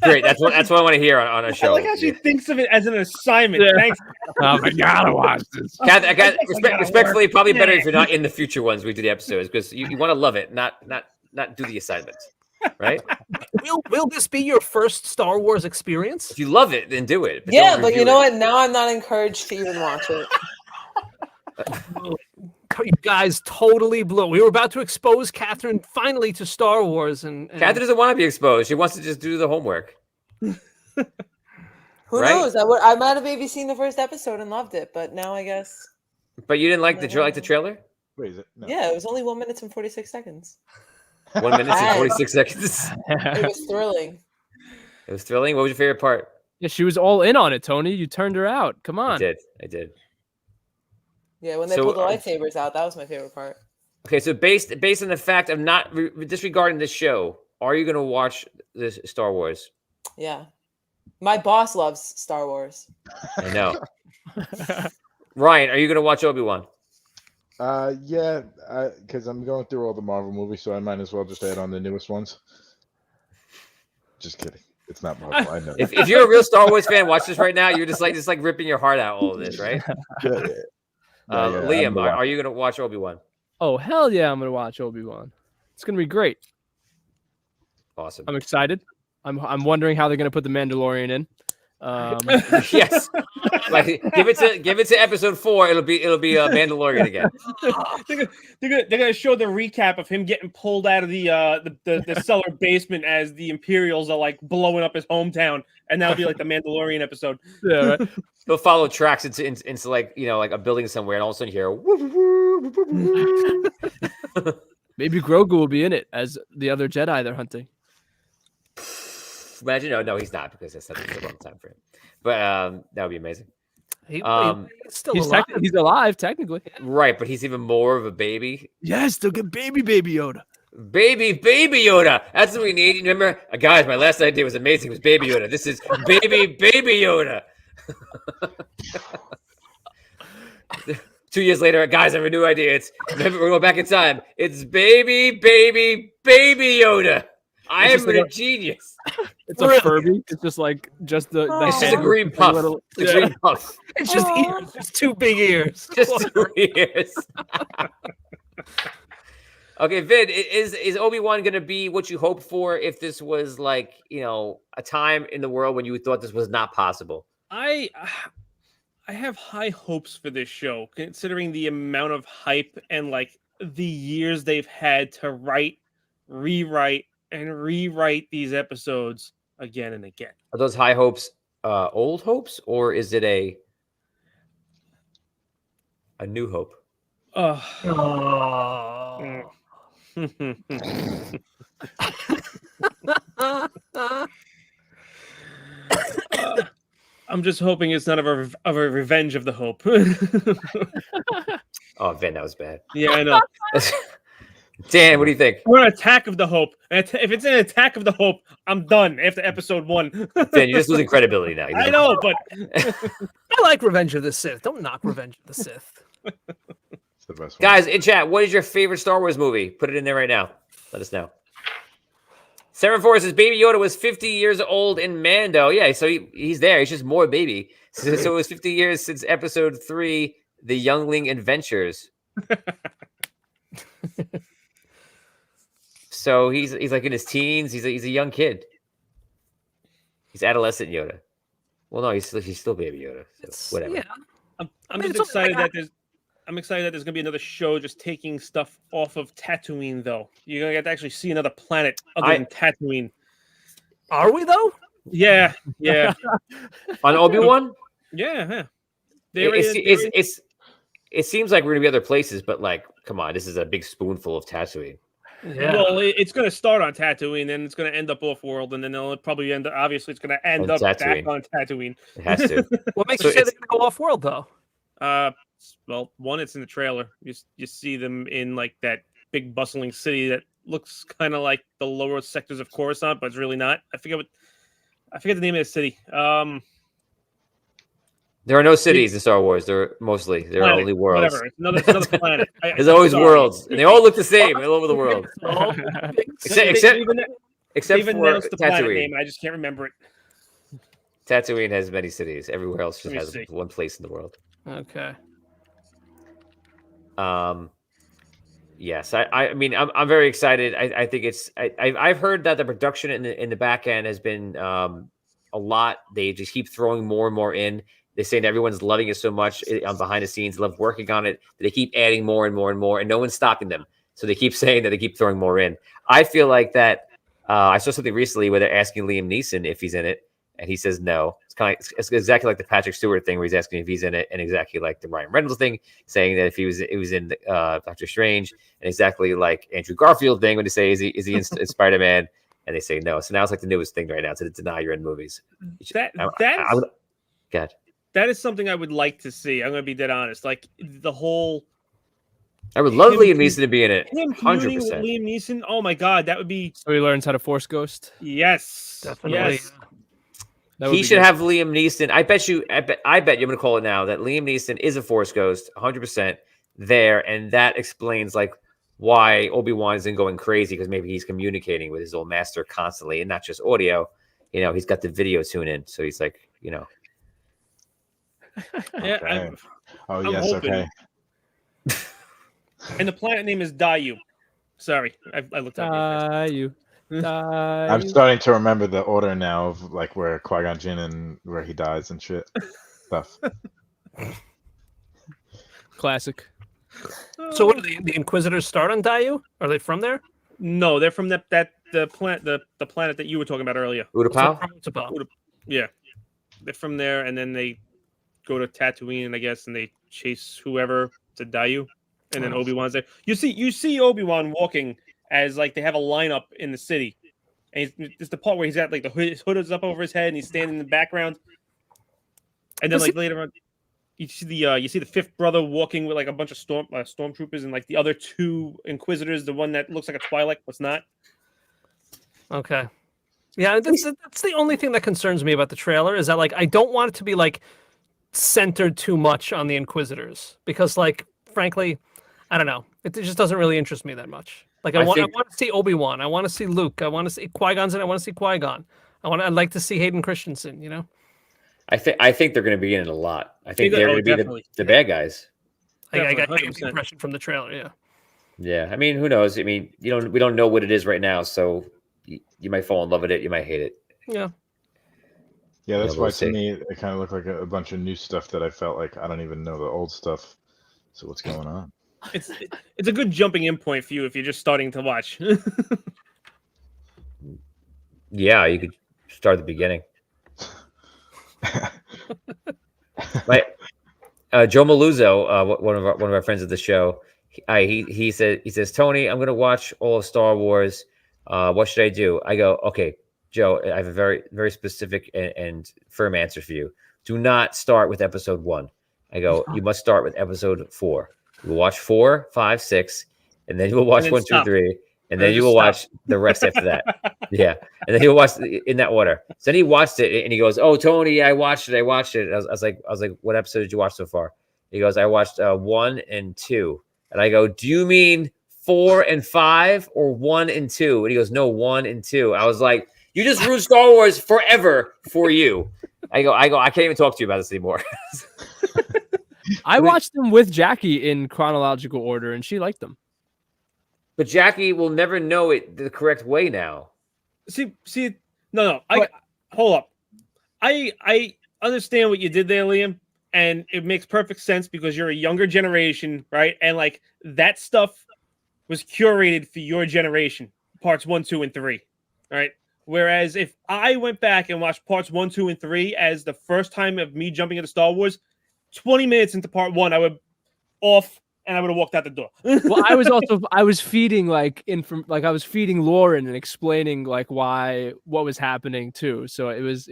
Great. That's what I want to hear on a show. I like how she thinks of it as an assignment. Yeah. Thanks. I gotta watch this. Respectfully, probably better if you're not in the future ones we do the episodes because you want to love it, not do the assignments, right? Will this be your first Star Wars experience? If you love it, then do it. Yeah, don't but you review know it. what? Now I'm not encouraged to even watch it. You guys totally blew. We were about to expose Catherine finally to Star Wars, and Catherine doesn't want to be exposed. She wants to just do the homework. Who Right? knows? I might have maybe seen the first episode and loved it, but now I guess. But you didn't like the Never like the trailer? Wait, is it? No. Yeah, it was only 1 minute and 46 seconds. 1 minute and And 46 seconds. it was thrilling. It was thrilling. What was your favorite part? Yeah, she was all in on it, Tony. You turned her out. Come on. I did. Yeah, when they So, pulled the lightsabers out, that was my favorite part. Okay, so based on the fact of not disregarding this show, are you going to watch this Star Wars? Yeah. My boss loves Star Wars. I know. Ryan, are you going to watch Obi-Wan? Yeah, because I'm going through all the Marvel movies, so I might as well just add on the newest ones. Just kidding. It's not Marvel. I know. If you're a real Star Wars fan, watch this right now. You're just like ripping your heart out. All of this, right? Liam, are you going to watch Obi-Wan? Oh, hell yeah, I'm going to watch Obi-Wan. It's going to be great. Awesome. I'm excited. I'm wondering how they're going to put the Mandalorian in. Yes. Like give it to episode 4. It'll be Mandalorian again. They're gonna show the recap of him getting pulled out of the cellar basement as the Imperials are like blowing up his hometown, and that'll be like the Mandalorian episode. Yeah, right. He'll follow tracks into like like a building somewhere, and all of a sudden you hear. Maybe Grogu will be in it as the other Jedi they're hunting. Imagine, no, he's not, because that's such a long time for him. But that would be amazing. He's still He's alive. he's alive technically. Right, but he's even more of a baby. Yes, they'll get baby Yoda. Baby Yoda. That's what we need. Remember, guys, my last idea was amazing. It was Baby Yoda. This is baby Yoda. 2 years later, guys, I have a new idea. Remember, we're going back in time. It's baby Yoda. I am a genius. It's a Furby. It's just the It's just a head green with puff. little- It's a green puff. It's just ears, just 2 big ears. Just 2 ears. Okay, Vid, is Obi-Wan going to be what you hoped for if this was like, a time in the world when you thought this was not possible? I have high hopes for this show, considering the amount of hype and like the years they've had to rewrite these episodes again and again. Are those high hopes old hopes, or is it a new hope? I'm just hoping it's not of a revenge of the hope. Oh, Vin, that was bad. Yeah, I know. Dan, what do you think? We're an attack of the hope. If it's an attack of the hope, I'm done after episode 1. Vin, you're just losing credibility now. I know, but I like Revenge of the Sith. Don't knock Revenge of the Sith. It's the best one. Guys, in chat, what is your favorite Star Wars movie? Put it in there right now. Let us know. Sarah Forrest says Baby Yoda was 50 years old in Mando. Yeah, so he's there. He's just more baby. So it was 50 years since episode 3, The Youngling Adventures. So he's like in his teens. He's a young kid. He's adolescent Yoda. Well, no, he's still Baby Yoda. So whatever. Yeah. I'm just excited that there's gonna be another show just taking stuff off of Tatooine, though. You're gonna get to actually see another planet other than Tatooine. Are we though? Yeah. On Obi-Wan? Yeah. It seems like we're gonna be other places, but like, come on, this is a big spoonful of Tatooine. Yeah. Well, it's going to start on Tatooine, then it's going to end up off-world, and then it'll probably end. Obviously, it's going to end up back on Tatooine. It has to. What makes you say they're going to go off-world though? Well, one, it's in the trailer. You see them in like that big bustling city that looks kind of like the lower sectors of Coruscant, but it's really not. I forget the name of the city. There are no cities in Star Wars. They're only worlds. Whatever. It's another planet. There's always worlds, and they all look the same all over the world. Except even for announced the planet Tatooine. name. I just can't remember it. Tatooine has many cities. Everywhere else just Let me has see. one place in the world. Okay. Yes, I mean, I'm very excited. I think I've heard that the production in the back end has been a lot. They just keep throwing more and more in. They're saying everyone's loving it so much behind the scenes, love working on it. They keep adding more and more and more, and no one's stopping them. So they keep saying that they keep throwing more in. I feel like that. I saw something recently where they're asking Liam Neeson if he's in it, And he says no. It's exactly like the Patrick Stewart thing where he's asking if he's in it, and exactly like the Ryan Reynolds thing, saying that if it was in Doctor Strange, and exactly like Andrew Garfield thing when they say is he in Spider-Man, and they say no. So now it's like the newest thing right now to deny you're in movies. That is something I would like to see. I'm going to be dead honest. Like the whole. I would love Liam Neeson to be in it. Him 100%. with Liam Neeson. Oh my God, that would be. So he learns how to Force Ghost. Yes, Definitely. Yes. He should have Liam Neeson. I bet you're going to call it now that Liam Neeson is a Force Ghost, 100% there, and that explains like why Obi-Wan isn't going crazy because maybe he's communicating with his old master constantly and not just audio. You know, he's got the video tune in, so he's like, you know. Yeah. Okay. I'm Yes. hoping. Okay. And the planet name is Dayu. Sorry, I looked up. Dayu. I'm starting to remember the order now of like where Qui-Gon Jinn and where he dies and shit stuff. Classic. So what do the Inquisitors start on Dayu? Are they from there? No, they're from the planet that you were talking about earlier. Utapau? Yeah, they're from there, and then they go to Tatooine, I guess, and they chase whoever to Dayu, and then Obi-Wan's there. You see Obi-Wan walking as like they have a lineup in the city, and it's the part where he's got like his hood is up over his head, and he's standing in the background, and then like later on, you see the fifth brother walking with like a bunch of stormtroopers, and like the other two Inquisitors, the one that looks like a Twi'lek, what's not. Okay. Yeah, that's the only thing that concerns me about the trailer is that like I don't want it to be like centered too much on the Inquisitors because like frankly, I don't know, it just doesn't really interest me that much. Like I want to see Obi-Wan, I want to see Luke, I want to see Qui-Gon's, and I want to see Qui-Gon. I'd like to see Hayden Christensen. You know. I think they're going to be in it a lot. I think they're going to be the bad guys. I got the impression from the trailer. Yeah. Yeah, I mean, who knows? I mean, we don't know what it is right now, so you might fall in love with it, you might hate it. Yeah. Yeah, that's why to me it kind of looked like a bunch of new stuff that I felt like I don't even know the old stuff. So what's going on? It's a good jumping in point for you if you're just starting to watch. Yeah, you could start at the beginning. Joe Maluzzo, one of our friends of the show, he says, Tony, I'm gonna watch all of Star Wars. What should I do? I go, okay, Joe, I have a very, very specific and firm answer for you. Do not start with episode 1. I go, you must start with episode 4. You will watch 4, 5, 6, and then you will watch 1, 2, 3, and then you will watch the rest after that. Yeah, and then he'll watch in that order. So then he watched it, and he goes, "Oh, Tony, I watched it. I was like, what episode did you watch so far?" He goes, "I watched 1 and 2." And I go, "Do you mean 4 and 5 or 1 and 2?" And he goes, "No, 1 and 2." I was like, "You just ruined Star Wars forever for you." I go, I can't even talk to you about this anymore. I watched them with Jackie in chronological order, and she liked them. But Jackie will never know it the correct way now. See, no. Hold up. I understand what you did there, Liam, and it makes perfect sense because you're a younger generation, right? And like that stuff was curated for your generation, parts 1, 2, and 3, right? Whereas if I went back and watched parts 1, 2, and 3 as the first time of me jumping into Star Wars, 20 minutes into part 1, I would off and I would have walked out the door. Well, I was feeding I was feeding Lauren and explaining like what was happening too. So it was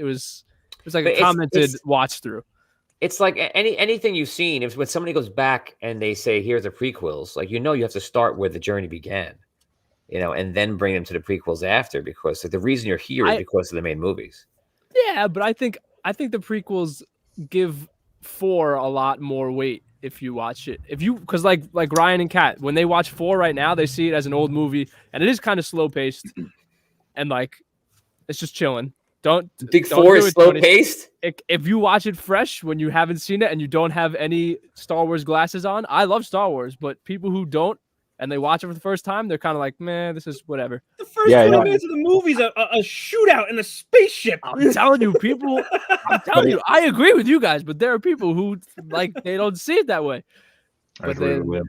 like a commented watch through. It's like anything you've seen. If when somebody goes back and they say, "Here's the prequels," like you have to start where the journey began, and then bring them to the prequels after because the reason you're here is because of the main movies. Yeah, but I think the prequels give 4 a lot more weight if you watch it. Because like Ryan and Kat, when they watch 4 right now, they see it as an old movie, and it is kind of slow paced, and like it's just chilling. Don't think 4 is slow paced. If you watch it fresh when you haven't seen it and you don't have any Star Wars glasses on, I love Star Wars, but people who don't and they watch it for the first time, they're kind of like, man, this is whatever. The first 20 minutes of the movie is a shootout in a spaceship. I'm telling you, I agree with you guys, but there are people who like they don't see it that way. But then,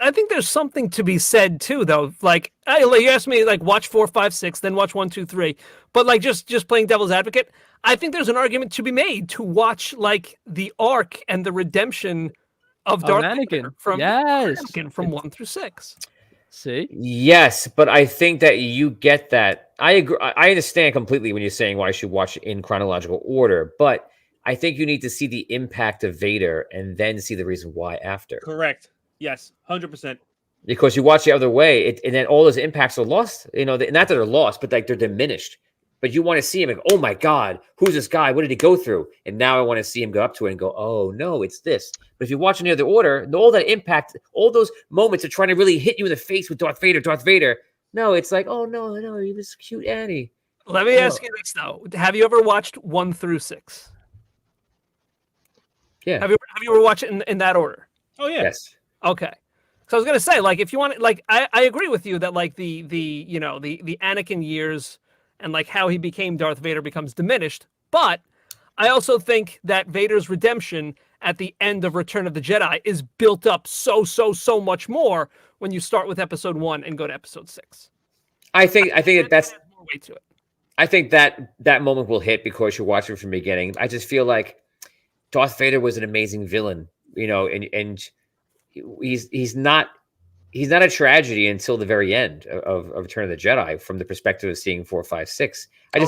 I think there's something to be said too, though. Like, you asked me, like, watch 4, 5, 6, then watch 1, 2, 3. But like, just playing devil's advocate, I think there's an argument to be made to watch like the arc and the redemption of Darth Vader Anakin from 1 through 6. See? Yes, but I think that you get that. I agree. I understand completely when you're saying why I should watch it in chronological order, but I think you need to see the impact of Vader and then see the reason why after. Correct. Yes, 100%. Because you watch the other way, and then all those impacts are lost. Not that they're lost, but like they're diminished. But you want to see him, like, oh my God, who's this guy? What did he go through? And now I want to see him go up to it and go, oh no, it's this. But if you watch in the other order, all that impact, all those moments of trying to really hit you in the face with Darth Vader. No, it's like, oh no, he was cute Annie. Let me ask you this though: have you ever watched 1 through 6? Yeah. Have you ever watched it in that order? Oh yeah. Yes. Okay. So I was gonna say, like, if you want, like, I agree with you that like the Anakin years and like how he became Darth Vader becomes diminished, but I also think that Vader's redemption at the end of Return of the Jedi is built up so much more when you start with Episode 1 and go to Episode 6. I think that's more weight to it. I think that moment will hit because you're watching from the beginning. I just feel like Darth Vader was an amazing villain, and he's not a tragedy until the very end of Return of the Jedi from the perspective of seeing 4, 5, 6. I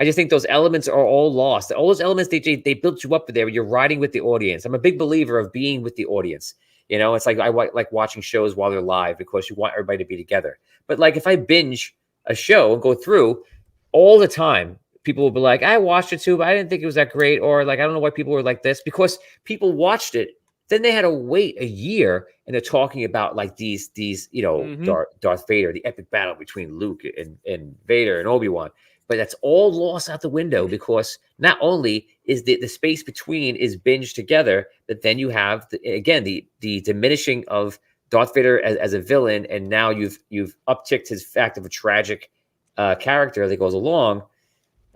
just think those elements are all lost. All those elements they built you up there. You're riding with the audience. I'm a big believer of being with the audience. It's like I like watching shows while they're live because you want everybody to be together. But like if I binge a show and go through all the time, people will be like, I watched it too, but I didn't think it was that great. Or like, I don't know why people were like this, because people watched it. Then they had to wait a year and they're talking about like these Darth Vader, the epic battle between Luke and Vader and Obi-Wan. But that's all lost out the window because not only is the space between is binged together, but then you have the diminishing of Darth Vader as a villain, and now you've upticked his fact of a tragic character that goes along.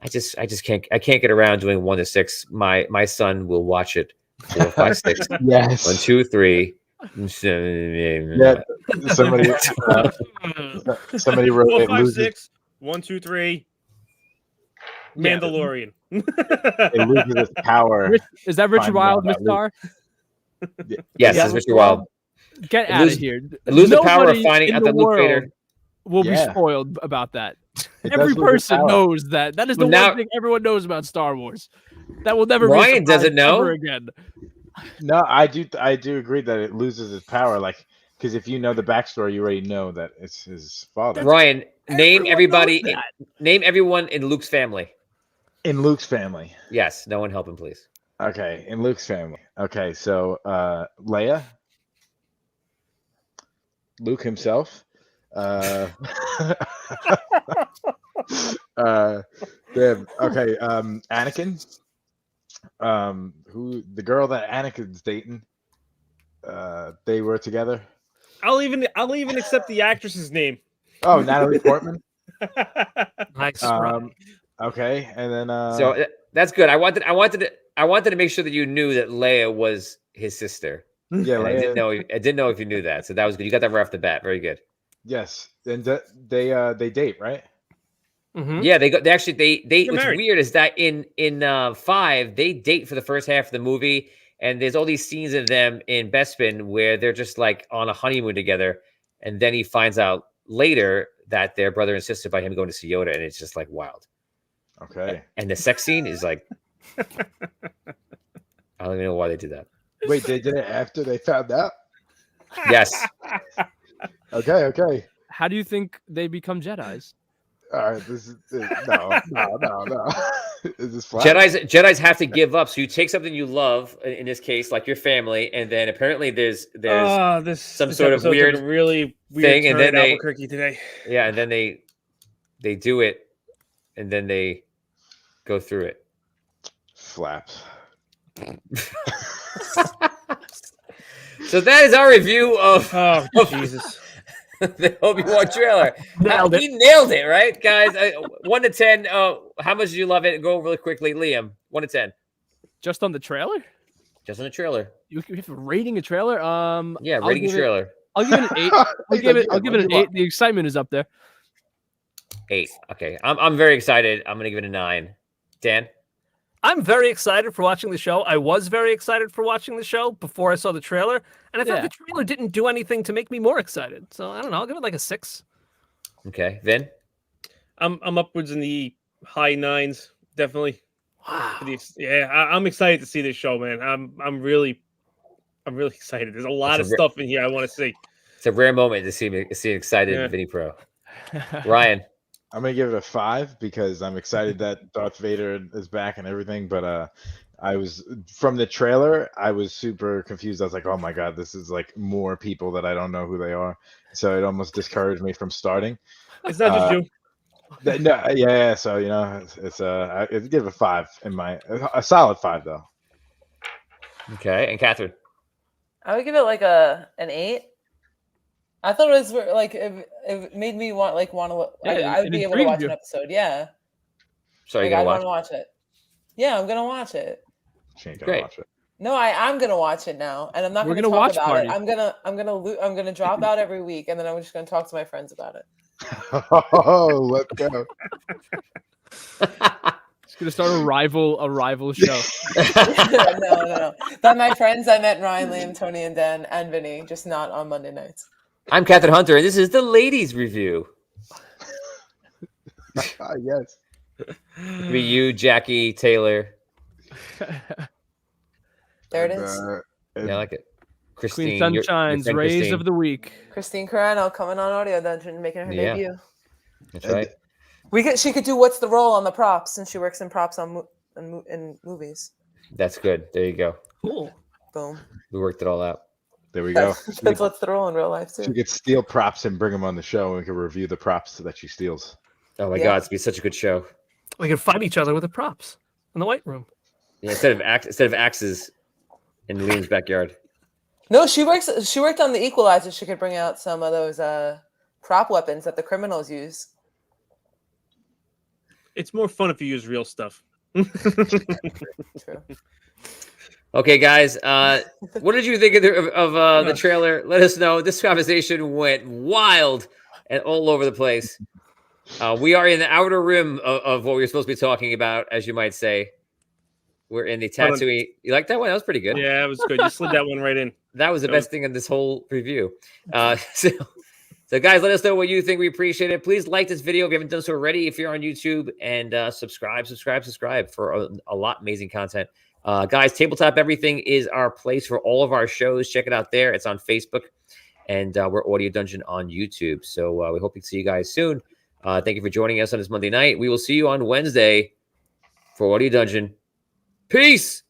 I just can't get around doing 1 to 6. My son will watch it 4, 5, 6. Yes. 1, 2, 3. Yeah. Somebody wrote 4, it 5, loses, 6. 1, 2, 3. Mandalorian. it loses its power. Is that Richard Finding out Wild, Miss about Star? Yes, it's Mr. Wild. Get It out of loses- here. It loses the power of Nobody finding in out the that Luke world Vader. will be Yeah. spoiled about that. It Every does lose its person power. knows that. That is the Well, now- one thing everyone knows about Star Wars. That will never Ryan be doesn't know. ever again. No, I do agree that it loses its power. Like, because if you know the backstory, you already know that it's his father. Ryan, name Everyone knows that. name everyone in Luke's family. In Luke's family. Yes, no one help him, please. Okay, in Luke's family. Okay, so Leia, Luke himself, okay, Anakin, who the girl that Anakin's dating, they were together. I'll even accept the actress's name. Oh, Natalie Portman. Nice. Okay, and then So that's good. I wanted to make sure that you knew that Leia was his sister. yeah, And I Leia, didn't know if you knew that. So that was good. You got that right off the bat. Very good. yes, and they date, right? Mm-hmm. Yeah, they actually They're what's married. weird is that in 5 they date for the first half of the movie, and there's all these scenes of them in Bespin where they're just like on a honeymoon together, and then he finds out later that they're brother and sister by him going to see Yoda, and it's just like wild. Okay. And the sex scene is like, I don't even know why they did that. Wait, they did it after they found out? Yes, Okay. How do you think they become Jedis? All right, this is no. Is this flat? Jedi's have to give up. So you take something you love, in this case, like your family, and then apparently there's This some sort of episode took weird a really weird thing, and turn then in they- Albuquerque today. yeah, and then they do it, and then they go through it. Flaps. So that is our review of Oh Jesus! the Obi-Wan trailer. Nailed it. He nailed it, right, guys? 1 to 10. How much do you love it? Go really quickly, Liam. 1 to 10, Just on the trailer? just on the trailer. You have rating a trailer? Yeah, I'll rating a give it- trailer. I'll give it an 8. I'll give it an 8. The excitement is up there. 8. Okay, I'm very excited. I'm gonna give it a 9. Dan. I'm very excited for watching the show. I was very excited for watching the show before I saw the trailer, and I thought the trailer didn't do anything to make me more excited. So I don't know. I'll give it like a 6. Okay, Vin. I'm upwards in the high 9s, definitely. Wow. I'm excited to see this show, man. I'm really excited. There's a lot of stuff in here I want to see. It's a rare moment to see an excited Vinny Pro. Ryan. I'm gonna give it a 5 because I'm excited that Darth Vader is back and everything. But I was from the trailer, I was super confused. I was like, oh my god, this is like more people that I don't know who they are. So it almost discouraged me from starting. It's not just you. Yeah. So it's I'd give it a 5 a solid 5 though. Okay, and Catherine. I would give it like an 8. I thought it was like it made me want to. I would be able to watch an episode. Yeah. So you're gonna want to watch it? Yeah, I'm gonna watch it. She ain't gonna watch it. No, I'm gonna watch it now, and I'm not gonna talk about it. I'm gonna drop out every week, and then I'm just gonna talk to my friends about it. Oh, let's go. It's gonna start a rival show. No. By my friends, I met Ryan, Liam, Tony, and Dan, and Vinny, just not on Monday nights. I'm Catherine Hunter, and this is the ladies' review. Yes. Be you, Jackie, Taylor. There it is. Yeah, I like it. Christine, Queen Sunshine's your Rays Christine. of the Week. Christine Carano coming on Audio Dungeon, making her debut. That's right. She could do what's the role on the props, since she works in props in movies. That's good. There you go. Cool. Boom. We worked it all out. There we go. That's what's the role in real life too. She could steal props and bring them on the show, and we could review the props that she steals. Oh my god, it's gonna be such a good show. We could fight each other with the props in the white room. Yeah, instead of axes in Liam's backyard. No, she worked on the Equalizer. She could bring out some of those prop weapons that the criminals use. It's more fun if you use real stuff. True. Okay, guys. What did you think of the trailer? Let us know. This conversation went wild and all over the place. We are in the outer rim of what we were supposed to be talking about, as you might say. We're in the Tatooine. You like that one? That was pretty good. Yeah, it was good. You slid that one right in. That was the best thing in this whole review. So guys, let us know what you think. We appreciate it. Please like this video if you haven't done so already. If you're on YouTube, and subscribe for a lot of amazing content. Guys, Tabletop Everything is our place for all of our shows. Check it out there. It's on Facebook, and we're Audio Dungeon on YouTube. So we hope to see you guys soon. Thank you for joining us on this Monday night. We will see you on Wednesday for Audio Dungeon. Peace.